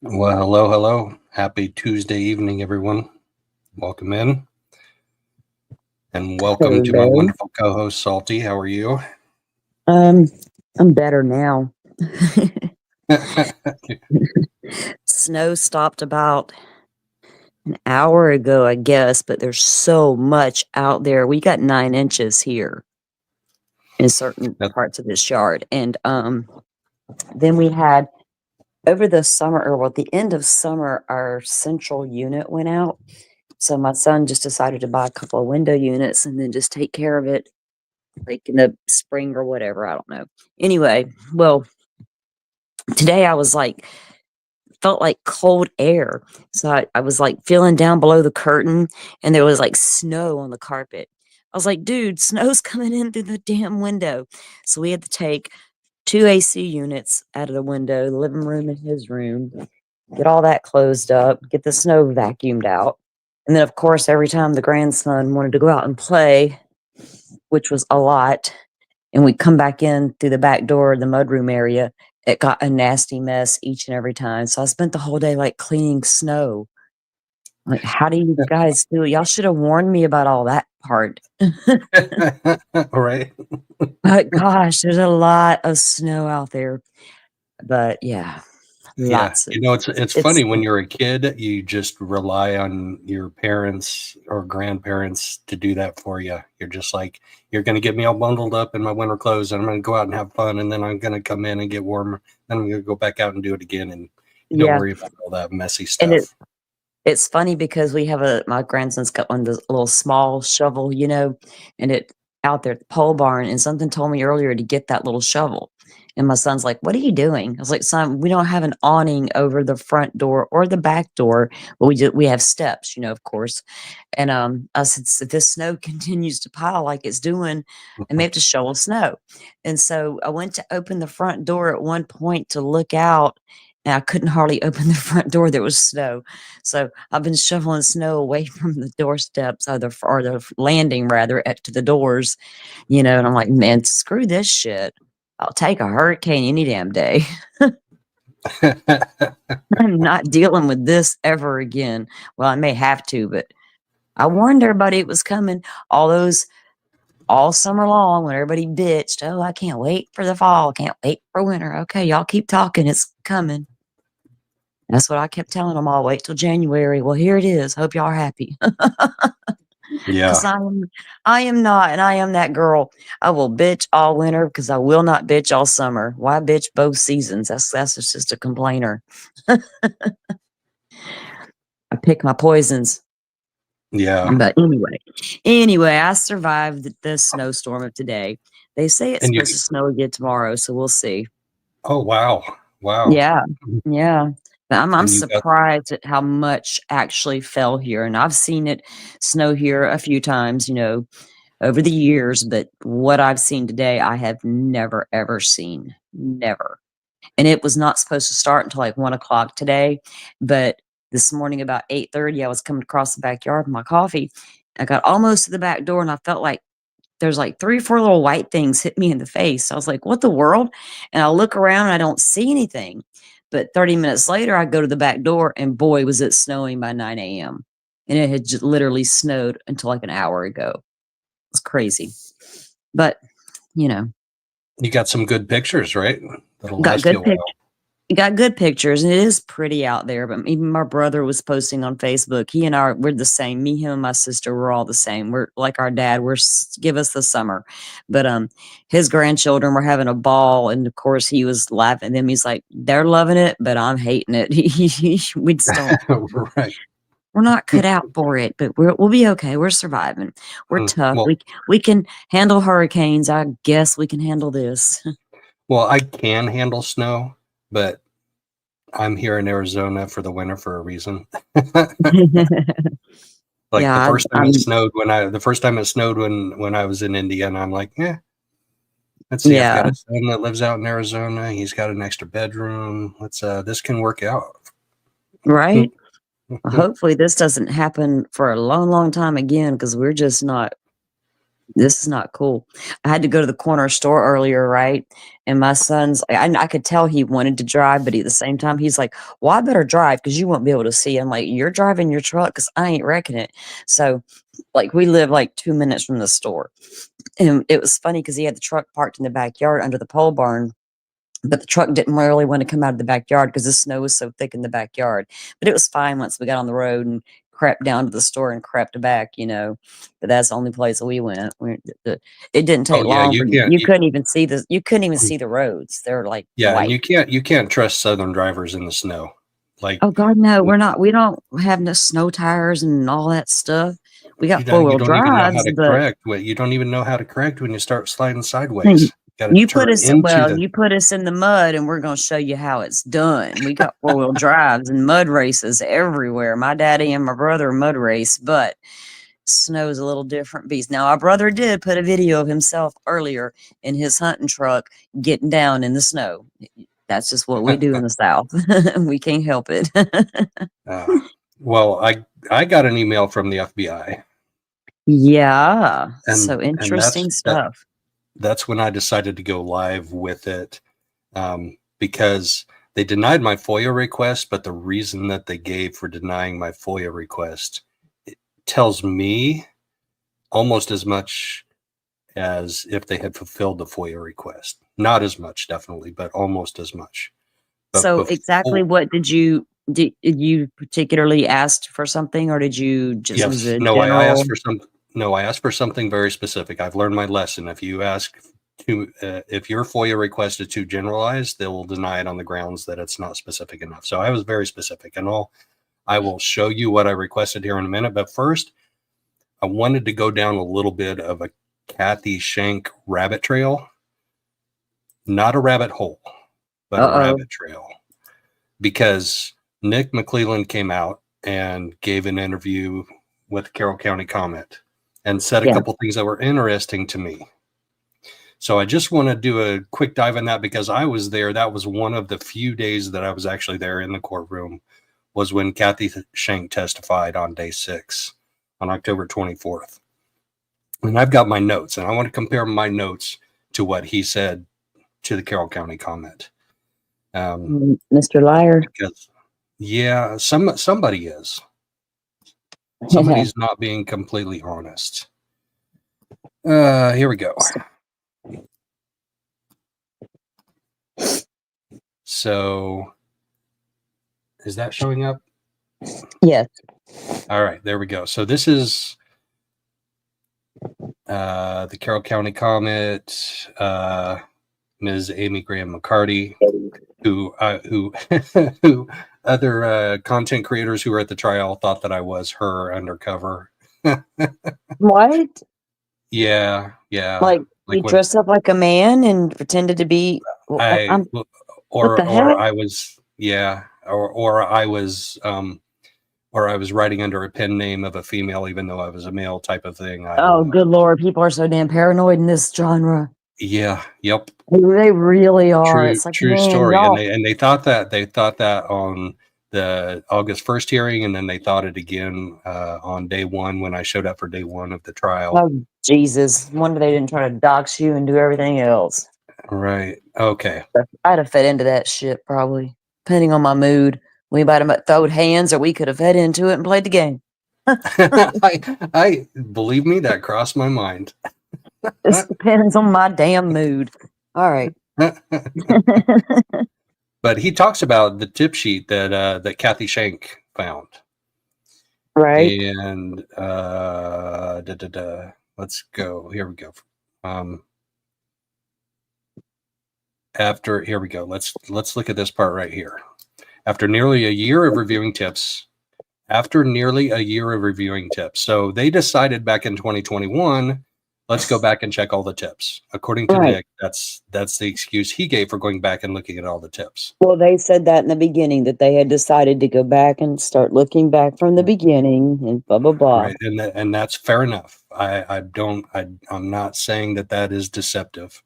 Well, hello, hello. Happy Tuesday evening, everyone. Welcome in. And welcome to my Hello. wonderful co-host, Salty. How are you? Um, I'm better now. Snow stopped about an hour ago, I guess, but there's so much out there. We got 9 inches here in certain That- parts of this yard. And then we had over the summer, or well, the end of summer, our central unit went out. So my son just decided to buy a couple of window units and then just take care of it like in the spring or whatever. I don't know. Anyway, well, today I was like, felt like cold air. So I was like feeling down below the curtain and there was like snow on the carpet. I was like, dude, snow's coming in through the damn window. So we had to take two AC units out of the window, the living room and his room, get all that closed up, get the snow vacuumed out. And then, of course, every time the grandson wanted to go out and play, which was a lot, and we'd come back in through the back door, the mudroom area, it got a nasty mess each and every time. So I spent the whole day like cleaning snow. Like, how do you guys do it? Y'all should have warned me about all that part. All right. But gosh, there's a lot of snow out there. But yeah, Yeah. lots of It's it's funny when you're a kid, you just rely on your parents or grandparents to do that for you. You're just like, you're going to get me all bundled up in my winter clothes and I'm going to go out and have fun. And then I'm going to come in and get warm. Then I'm going to go back out and do it again. And you don't yeah. worry about all that messy And stuff. it's funny because we have my grandson's got one of those little small shovel, and it out there at the pole barn. And something told me earlier to get that little shovel. And my son's like, "What are you doing?" I was like, "Son, we don't have an awning over the front door or the back door, but we have steps, of course." And I said, "So if this snow continues to pile like it's doing, I may have to shovel snow." And so I went to open the front door at one point to look out, and I couldn't hardly open the front door. There was snow. So I've been shoveling snow away from the doorsteps or the landing rather to the doors, and I'm like, man, screw this shit. I'll take a hurricane any damn day. I'm not dealing with this ever again. Well, I may have to, but I warned everybody it was coming. All summer long when everybody bitched, oh, I can't wait for the fall. Can't wait for winter. Okay, y'all keep talking. It's coming. That's what I kept telling them. I'll wait till January. Well, here it is. Hope y'all are happy. Yeah. Because I am not, and I am that girl. I will bitch all winter because I will not bitch all summer. Why bitch both seasons? That's just a complainer. I pick my poisons. Yeah. But anyway, I survived the snowstorm of today. They say it's And you, supposed to snow again tomorrow, so we'll see. oh, wow. Wow. Yeah, yeah. But I'm And you got, surprised at how much actually fell here, and I've seen it snow here a few times, over the years, but what I've seen today, I have never ever seen. Never. And it was not supposed to start until like 1 o'clock today. But this morning about 8:30, I was coming across the backyard with my coffee. I got almost to the back door and I felt like there's like 3 or 4 little white things hit me in the face. I was like, what the world? And I look around and I don't see anything. But 30 minutes later, I go to the back door and boy, was it snowing by 9 a.m. And it had just literally snowed until like an hour ago. It's crazy. But, you know, you got some good pictures, right? That'll got last you good a while. got good pictures, and it is pretty out there. But even my brother was posting on Facebook. He and we're the same. Me, him, and my sister, we're all the same. We're like our dad. Give us the summer. But his grandchildren were having a ball, and of course he was laughing at them. He's like, they're loving it, but I'm hating it. We just don't. Right. We're not cut out for it, but we'll be okay. We're surviving. We're tough. Well, We can handle hurricanes. I guess we can handle this. I can handle snow, but I'm here in Arizona for the winter for a reason. Like Yeah, I'm. the first time it snowed when I was in India, and I'm like, yeah, let's see. I've got Yeah, a son that lives out in Arizona. He's got an extra bedroom. This can work out. right. Well, hopefully this doesn't happen for a long, long time again because we're just not. This is not cool. I had to go to the corner store earlier, right? And my son's, I could tell he wanted to drive, but at the same time, he's like, well, I better drive because you won't be able to see. I'm like, you're driving your truck because I ain't wrecking it. So, like, we live like 2 minutes from the store. And it was funny because he had the truck parked in the backyard under the pole barn. But the truck didn't really want to come out of the backyard because the snow was so thick in the backyard. But it was fine once we got on the road and crept down to the store and crept back, you know. But that's the only place we went. It didn't Oh take yeah, long you for can't. you couldn't even see the roads. They're like Yeah, and white. you can't trust Southern drivers in the snow. Like Oh God, no, we don't have no snow tires and all that stuff. We got you four-wheel don't even know how drives, to but correct. What you don't even know how to correct when you start sliding sideways. Got to you turn into the. you put us in the mud and we're gonna show you how it's done. We got four-wheel drives and mud races everywhere. My daddy and my brother mud race, but snow's a little different beast. Now our brother did put a video of himself earlier in his hunting truck getting down in the snow. That's just what we do in the South. We can't help it. uh, well, I got an email from the FBI, Yeah. So and interesting stuff. that's when I decided to go live with it, because they denied my FOIA request, but the reason that they gave for denying my FOIA request, it tells me almost as much as if they had fulfilled the FOIA request. Not as much, definitely, but almost as much. But So exactly what did you particularly asked for something or did you just was yes, it a no, I asked general? for some. No, I asked for something very specific. I've learned my lesson. If you ask if your FOIA request is too generalized, they will deny it on the grounds that it's not specific enough. So I was very specific, and I will show you what I requested here in a minute. But first, I wanted to go down a little bit of a Kathy Shank rabbit trail, not a rabbit hole, but a Uh-oh. rabbit trail, because Nick McClelland came out and gave an interview with Carroll County Comment and said a Yeah. couple things that were interesting to me. So I just want to do a quick dive on that because I was there. That was one of the few days that I was actually there in the courtroom, was when Kathy Shank testified on day 6 on October 24th. And I've got my notes, and I want to compare my notes to what he said to the Carroll County Comment. Mr. Liar. Because, yeah, somebody is. Somebody's not being completely honest. Here we go. So, is that showing up? Yes. All right, there we go. So this is the Carroll County Comment, Ms. Amy Graham McCarty, who who other content creators who were at the trial thought that I was her undercover. What? Yeah. Like he Like when dressed up like a man and pretended to be I what the or heck? I was or I was writing under a pen name of a female even though I was a male type of thing. I Oh, don't know. good Lord. People are so damn paranoid in this genre. Yeah, yep. They really are. It's like, True man, story. And y'all. they thought that on the August 1st hearing, and then they thought it again on day 1 when I showed up for day 1 of the trial. Oh, Jesus. Wonder they didn't try to dox you and do everything else. Right. Okay. I'd have fed into that shit probably, depending on my mood. We might have throwed hands, or we could have fed into it and played the game. I believe me, that crossed my mind. This depends on my damn mood. All right. But he talks about the tip sheet that Kathy Shank found. Right. And let's go. Here we go. Here we go. Let's look at this part right here. After nearly a year of reviewing tips, so they decided back in 2021, let's go back and check all the tips. According to Nick, that's the excuse he gave for going back and looking at all the tips. Well, they said that in the beginning, that they had decided to go back and start looking back from the beginning and blah, blah, blah. Right. And that's fair enough. I'm not saying that is deceptive.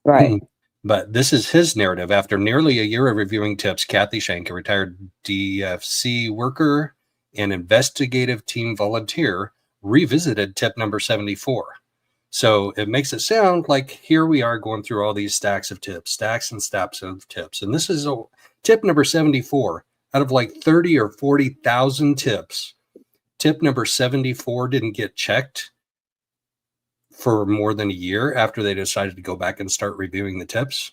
Right. But this is his narrative. After nearly a year of reviewing tips, Kathy Shank, a retired DFC worker and investigative team volunteer, revisited tip number 74. So it makes it sound like here we are going through all these stacks and stacks of tips. And this is tip number 74 out of like 30 or 40,000 tips. Tip number 74 didn't get checked for more than a year after they decided to go back and start reviewing the tips.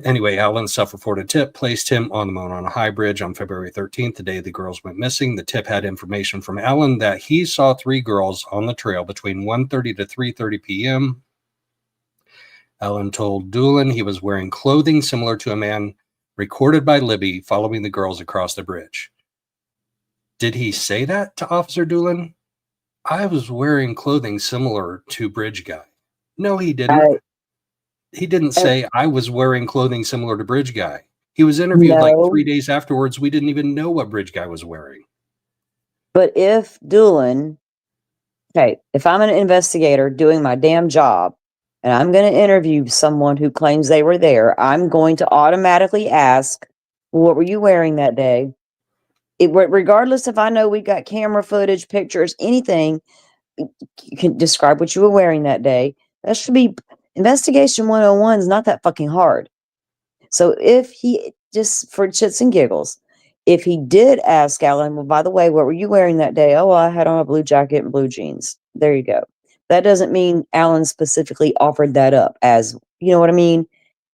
Anyway, Alan's self-reported tip placed him on the Monona High Bridge on February 13th, the day the girls went missing. The tip had information from Alan that he saw 3 girls on the trail between 1:30 to 3:30 p.m. Alan told Doolin he was wearing clothing similar to a man recorded by Libby following the girls across the bridge. Did he say that to Officer Doolin? I was wearing clothing similar to Bridge Guy. No, he didn't. He didn't say I was wearing clothing similar to Bridge Guy. He was interviewed like 3 days afterwards. We didn't even know what Bridge Guy was wearing. But if Doolin, if I'm an investigator doing my damn job and I'm going to interview someone who claims they were there, I'm going to automatically ask, what were you wearing that day? Regardless if I know we got camera footage, pictures, anything, you can describe what you were wearing that day. That should be investigation 101 is not that fucking hard. So if he, just for shits and giggles, if he did ask Alan, well, by the way, what were you wearing that day? Oh, well, I had on a blue jacket and blue jeans. There you go. That doesn't mean Alan specifically offered that up as, you know what I mean?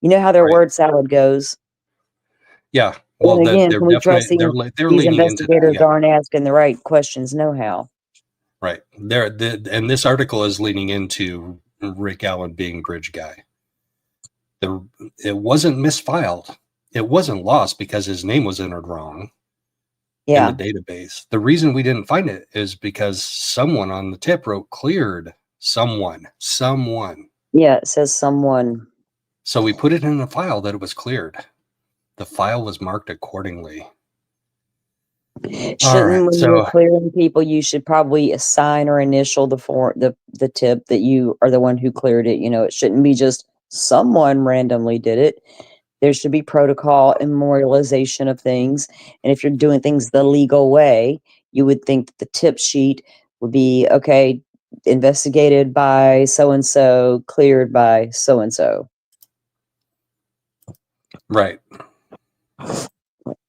You know how their word salad goes. Yeah. Well, and again, they're can we trust definitely they're these leaning into that. investigators aren't asking the right questions, no how. Right. And this article is leaning into Rick Allen being Bridge Guy. It wasn't misfiled. It wasn't lost because his name was entered wrong in the database. The reason we didn't find it is because someone on the tip wrote cleared. Someone. Yeah, it says someone. So we put it in a file that it was cleared. The file was marked accordingly. Shouldn't when you're clearing people, you should probably assign or initial the tip that you are the one who cleared it. You know, it shouldn't be just someone randomly did it. There should be protocol and memorialization of things. And if you're doing things the legal way, you would think that the tip sheet would be, okay, investigated by so-and-so, cleared by so-and-so. Right.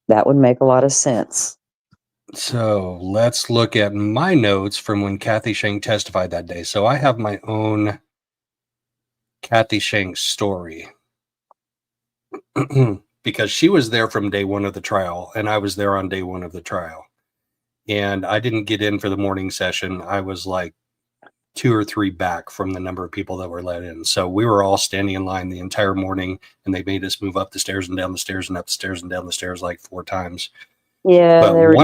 That would make a lot of sense. So let's look at my notes from when Kathy Shank testified that day. So I have my own Kathy Shank story because she was there from day one of the trial and I was there on day one of the trial. And I didn't get in for the morning session. I was like 2 or 3 back from the number of people that were let in. So we were all standing in line the entire morning and they made us move up the stairs and down the stairs and up the stairs and down the stairs like 4 times. Yeah, but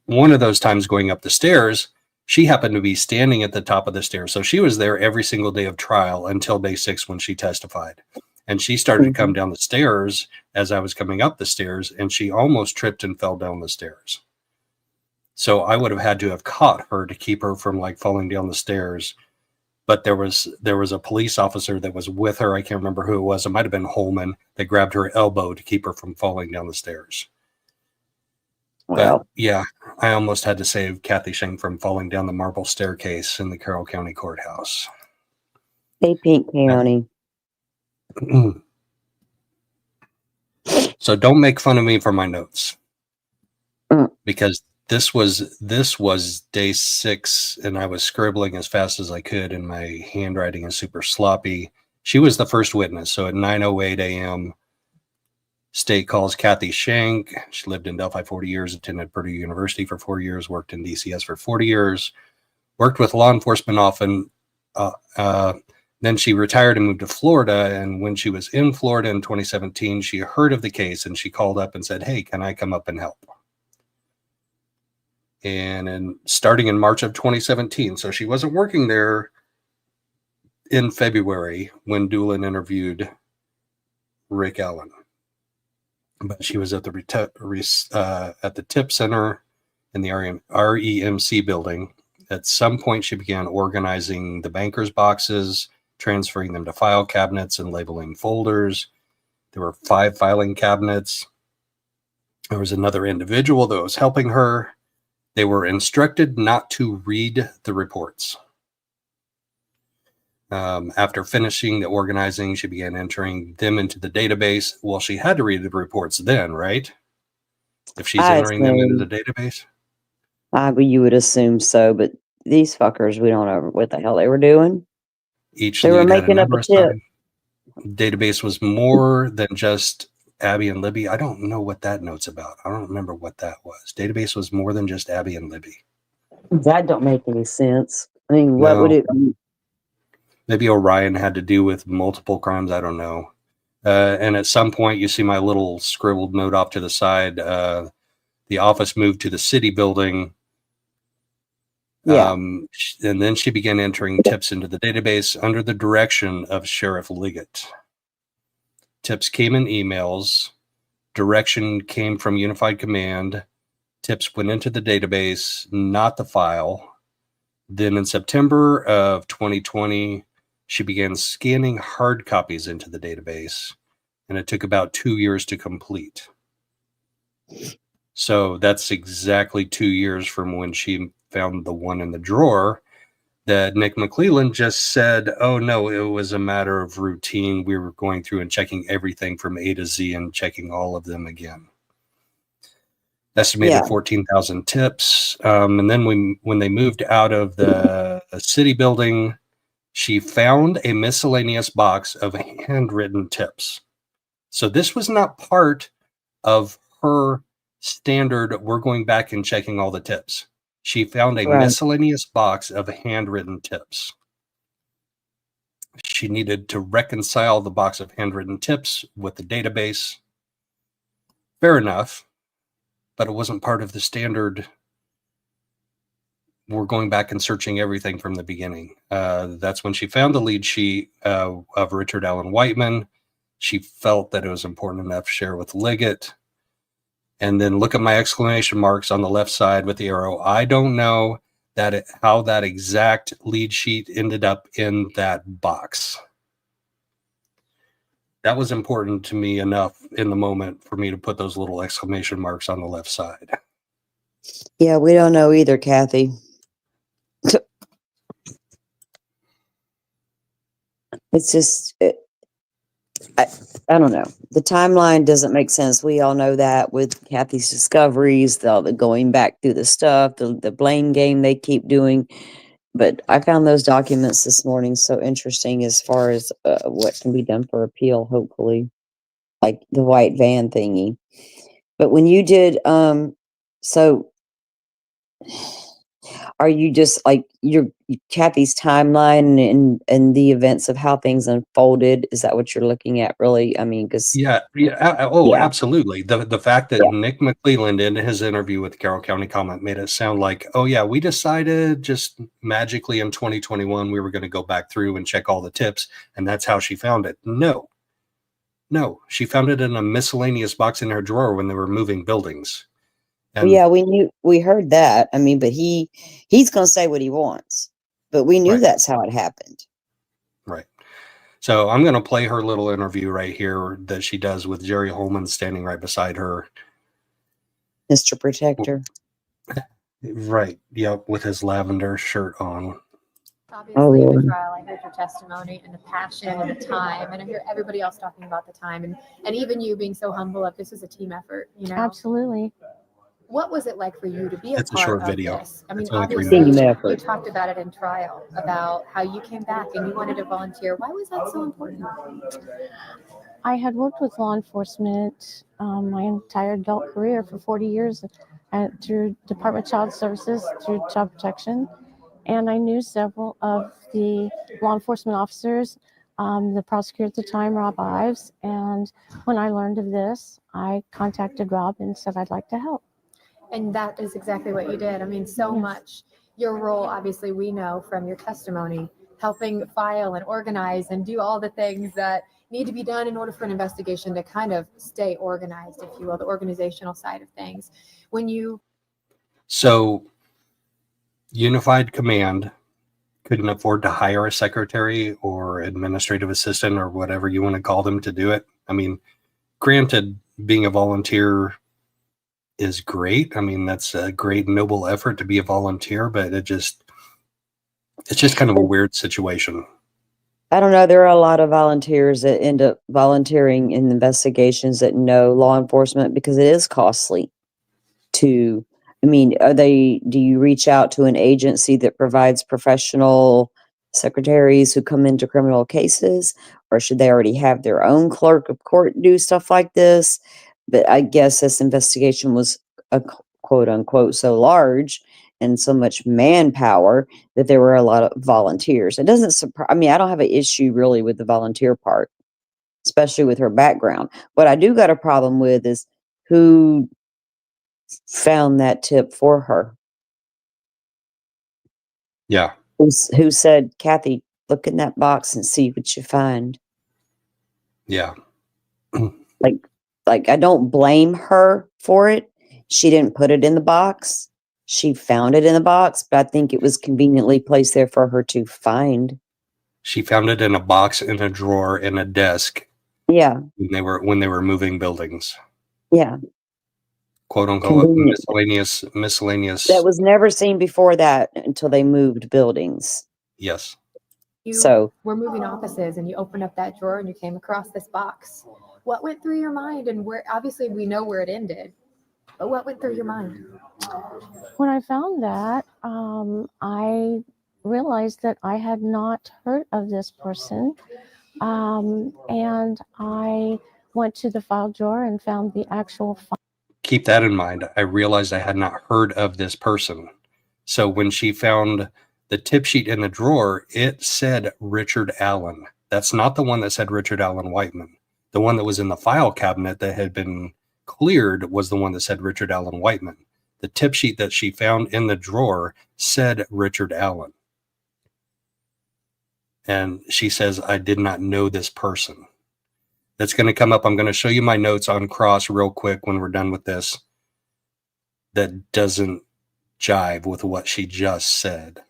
one of those times going up the stairs, she happened to be standing at the top of the stairs. So she was there every single day of trial until day 6 when she testified. And she started to come down the stairs as I was coming up the stairs, and she almost tripped and fell down the stairs. So I would have had to have caught her to keep her from like falling down the stairs. But there was a police officer that was with her. I can't remember who it was. It might have been Holman that grabbed her elbow to keep her from falling down the stairs. Well, but yeah, I almost had to save Kathy Shank from falling down the marble staircase in the Carroll County Courthouse. Hey, Pink County. So don't make fun of me for my notes because this was day 6 and I was scribbling as fast as I could and my handwriting is super sloppy. She was the first witness. So at 9:08 a.m., state calls Kathy Shank. She lived in Delphi 40 years, attended Purdue University for 4 years, worked in DCS for 40 years, worked with law enforcement often. Then she retired and moved to Florida. And when she was in Florida in 2017, she heard of the case and she called up and said, hey, can I come up and help? And starting in March of 2017, so she wasn't working there in February when Doolin interviewed Rick Allen. But she was at the tip center in the REMC building. At some point, she began organizing the bankers' boxes, transferring them to file cabinets and labeling folders. There were 5 filing cabinets. There was another individual that was helping her. They were instructed not to read the reports. After finishing the organizing, she began entering them into the database. Well, she had to read the reports then, right? If she's I entering them into the assume, database. you would assume so, but these fuckers, we don't know what the hell they were doing. Each They were lead had a making up number a tip. assigned. Database was more than just Abby and Libby. I don't know what that note's about. I don't remember what that was. Database was more than just Abby and Libby. That don't make any sense. I mean, what would No. it be? Maybe Orion had to do with multiple crimes. I don't know. And at some point, you see my little scribbled note off to the side. The office moved to the city building. Yeah. And then she began entering tips into the database under the direction of Sheriff Liggett. Tips came in emails. Direction came from Unified Command. Tips went into the database, not the file. Then in September of 2020, she began scanning hard copies into the database, and it took about 2 years to complete. So that's exactly 2 years from when she found the one in the drawer that Nick McClelland just said, oh, no, it was a matter of routine. We were going through and checking everything from A to Z and checking all of them again. Estimated 14,000 tips. And then when they moved out of the city building, she found a miscellaneous box of handwritten tips. So this was not part of her standard, we're going back and checking all the tips. She found a miscellaneous box of handwritten tips. She needed to reconcile the box of handwritten tips with the database. Fair enough, but it wasn't part of the standard. We're going back and searching everything from the beginning. That's when she found the lead sheet of Richard Allen Whiteman. She felt that it was important enough to share with Liggett. And then look at my exclamation marks on the left side with the arrow. I don't know how that exact lead sheet ended up in that box. That was important to me enough in the moment for me to put those little exclamation marks on the left side. Yeah, we don't know either, Kathy. It's just, I don't know. The timeline doesn't make sense. We all know that with Kathy's discoveries, the going back through the stuff, the blame game they keep doing. But I found those documents this morning so interesting as far as what can be done for appeal, hopefully, like the white van thingy. But when you did, so are you just like your Kathy's timeline and the events of how things unfolded? Is that what you're looking at, really? I mean, because yeah, absolutely. The fact that Nick McClelland in his interview with Carroll County Comment made it sound like, oh yeah, we decided just magically in 2021 we were going to go back through and check all the tips, and that's how she found it. No, she found it in a miscellaneous box in her drawer when they were moving buildings. And yeah, we heard that. I mean, but he's going to say what he wants, but we knew that's how it happened. Right. So I'm going to play her little interview right here that she does with Jerry Holman standing right beside her. Mr. Protector. Right. Yep. With his lavender shirt on. Obviously, in the trial, I heard your testimony and the passion and the time, and I hear everybody else talking about the time, and even you being so humble of this is a team effort, you know? Absolutely. What was it like for you to be a It's part a short of video. this? I mean, it's only 3 obviously, minutes. you talked about it in trial, about how you came back and you wanted to volunteer. Why was that so important? I had worked with law enforcement my entire adult career for 40 years through Department of Child Services, through Child Protection. And I knew several of the law enforcement officers, the prosecutor at the time, Rob Ives. And when I learned of this, I contacted Rob and said I'd like to help. And that is exactly what you did. I mean, so much. Your role, obviously, we know from your testimony, helping file and organize and do all the things that need to be done in order for an investigation to kind of stay organized, if you will, the organizational side of things. So Unified Command couldn't afford to hire a secretary or administrative assistant or whatever you want to call them to do it. I mean, granted, being a volunteer is great. I mean, that's a great noble effort to be a volunteer, but it's just kind of a weird situation. I don't know. There are a lot of volunteers that end up volunteering in investigations that know law enforcement because it is costly to, I mean, do you reach out to an agency that provides professional secretaries who come into criminal cases, or should they already have their own clerk of court do stuff like this? But I guess this investigation was a quote unquote so large and so much manpower that there were a lot of volunteers. It doesn't surprise, I mean, I don't have an issue really with the volunteer part, especially with her background. What I do got a problem with is who found that tip for her. Yeah. Who said, Kathy, look in that box and see what you find. Yeah. Like I don't blame her for it. She didn't put it in the box. She found it in the box, but I think it was conveniently placed there for her to find. She found it in a box, in a drawer, in a desk. Yeah. When they were moving buildings. Yeah. Quote unquote Convenient. miscellaneous. That was never seen before that until they moved buildings. Yes. You So were moving offices and you opened up that drawer and you came across this box. What went through your mind, and where, obviously we know where it ended, but what went through your mind? When I found that, I realized that I had not heard of this person. And I went to the file drawer and found the actual file. Keep that in mind. I realized I had not heard of this person. So when she found the tip sheet in the drawer, it said Richard Allen. That's not the one that said Richard Allen Whiteman. The one that was in the file cabinet that had been cleared was the one that said Richard Allen Whiteman. The tip sheet that she found in the drawer said Richard Allen. And she says, I did not know this person. That's going to come up. I'm going to show you my notes on Cross real quick when we're done with this. That doesn't jive with what she just said.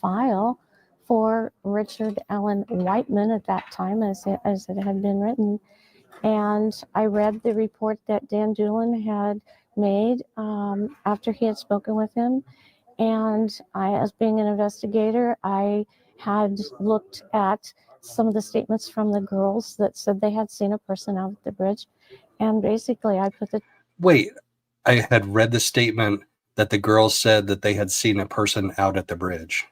File for Richard Allen Whiteman at that time, as it had been written. And I read the report that Dan Doolin had made after he had spoken with him. And I, as being an investigator, I had looked at some of the statements from the girls that said they had seen a person out at the bridge. And basically I put the... Wait, I had read the statement that the girls said that they had seen a person out at the bridge.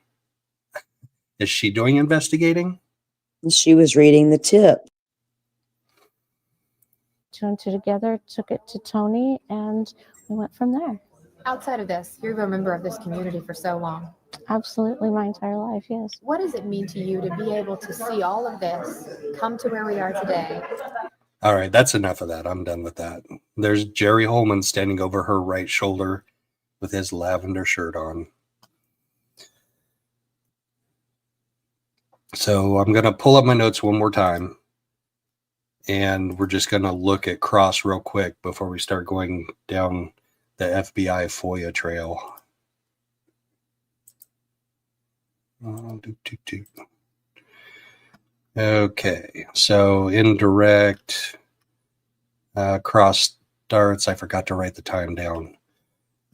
Is she doing investigating? she was reading the tip. two and two together, took it to Tony, and we went from there. Outside of this, you're a member of this community for so long. Absolutely, my entire life, yes. What does it mean to you to be able to see all of this come to where we are today? All right, that's enough of that. I'm done with that. There's Jerry Holman standing over her right shoulder with his lavender shirt on. So I'm going to pull up my notes one more time. And we're just going to look at Cross real quick before we start going down the FBI FOIA trail. Okay, so indirect Cross starts. I forgot to write the time down.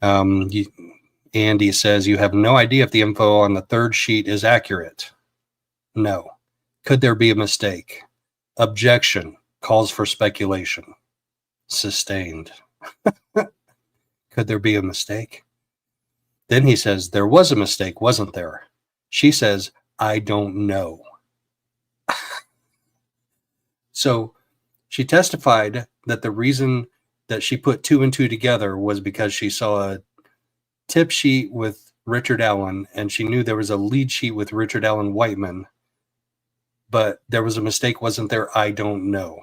Andy says, you have no idea if the info on the third sheet is accurate. No. Could there be a mistake? Objection. Calls for speculation. Sustained. Could there be a mistake? Then he says, there was a mistake, wasn't there? She says, I don't know. So she testified that the reason that she put two and two together was because she saw a tip sheet with Richard Allen, and she knew there was a lead sheet with Richard Allen Whiteman, but there was a mistake, wasn't there? I don't know.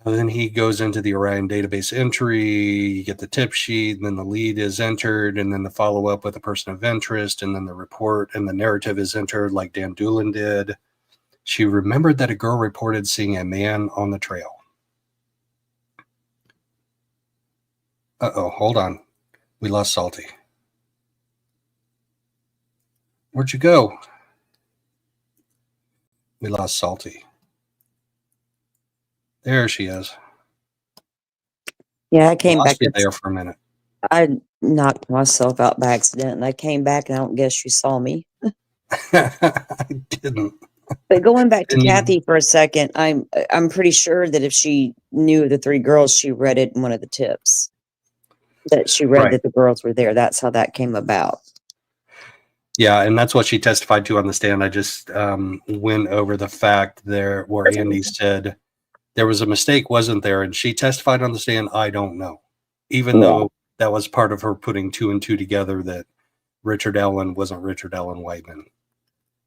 And then he goes into the Orion database entry, you get the tip sheet, and then the lead is entered, and then the follow-up with a person of interest, and then the report and the narrative is entered like Dan Doolin did. She remembered that a girl reported seeing a man on the trail. Uh-oh, hold on. We lost Salty. Where'd you go? We lost Salty. There she is. Yeah, I came back. Lost you there for a minute. I knocked myself out by accident, and I came back, and I don't guess you saw me. I didn't. But going back to And you, Kathy for a second, I'm pretty sure that if she knew the three girls, she read it in one of the tips. That she read right. that the girls were there. That's how that came about. Yeah, and that's what she testified to on the stand. I just went over the fact there where Andy said there was a mistake, wasn't there? And she testified on the stand, I don't know. Even Yeah. though that was part of her putting two and two together, that Richard Allen wasn't Richard Allen Whiteman,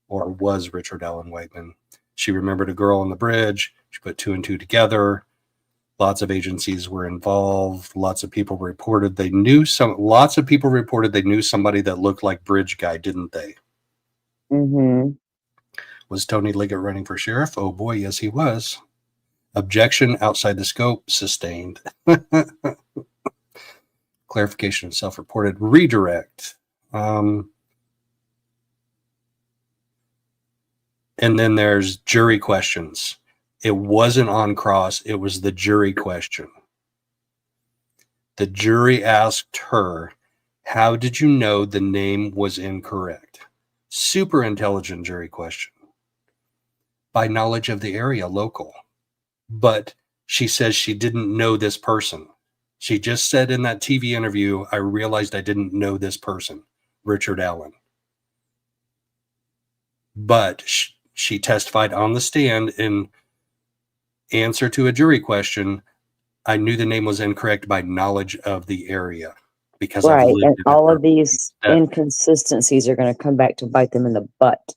or was Richard Allen Whiteman. She remembered a girl on the bridge. She put two and two together. Lots of agencies were involved. Lots of people reported they knew lots of people reported they knew somebody that looked like Bridge Guy, didn't they? Mm-hmm. Was Tony Liggett running for sheriff? Oh boy, yes, he was. Objection outside the scope, sustained. Clarification of self-reported. Redirect. And then there's jury questions. It wasn't on cross. It was the jury question. The jury asked her, how did you know the name was incorrect? Super intelligent jury question. By knowledge of the area, local. But she says she didn't know this person. She just said in that TV interview, I realized I didn't know this person, Richard Allen. But she testified on the stand in answer to a jury question. I knew the name was incorrect by knowledge of the area because I've Right. lived And in it. all of these inconsistencies are going to come back to bite them in the butt.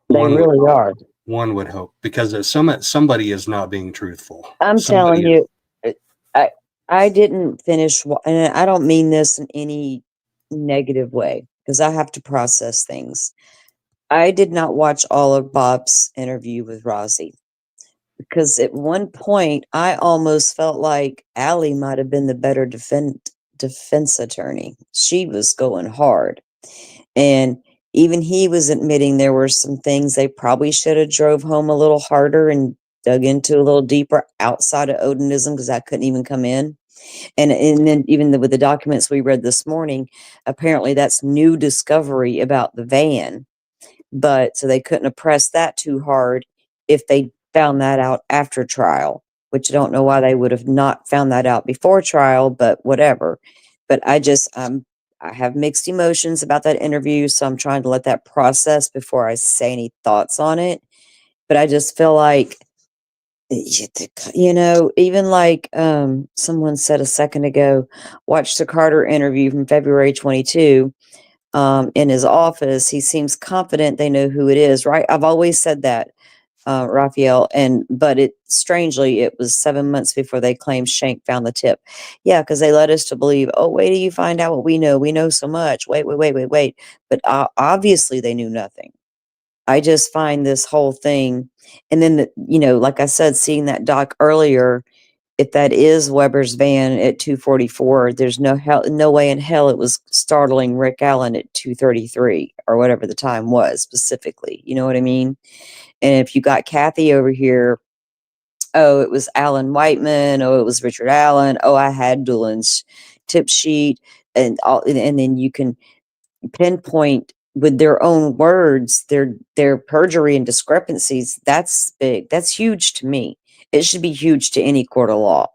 They really are. One would hope, because somebody is not being truthful. I'm telling you, I didn't finish, and I don't mean this in any negative way because I have to process things. I did not watch all of Bob's interview with Rosie because at one point I almost felt like Allie might have been the better defense attorney. She was going hard, and even he was admitting there were some things they probably should have drove home a little harder and dug into a little deeper outside of Odinism because that couldn't even come in. And then even with the documents we read this morning, apparently that's new discovery about the van. But so they couldn't have pressed that too hard if they found that out after trial, which I don't know why they would have not found that out before trial, but whatever. But I have mixed emotions about that interview, so I'm trying to let that process before I say any thoughts on it. But I just feel like, even like someone said a second ago, watch the Carter interview from February 22. In his office, he seems confident they know who it is, right? I've always said that, Raphael, but strangely, it was 7 months before they claimed Shank found the tip. Yeah, because they led us to believe, oh, wait till you find out what we know. We know so much. Wait. But obviously they knew nothing. I just find this whole thing, and then, like I said, seeing that doc earlier, if that is Weber's van at 244, there's no way in hell it was startling Rick Allen at 233 or whatever the time was specifically. You know what I mean? And if you got Kathy over here, oh, it was Alan Whiteman. Oh, it was Richard Allen. Oh, I had Doolin's tip sheet and all, and then you can pinpoint with their own words, their perjury and discrepancies. That's big. That's huge to me. It should be huge to any court of law.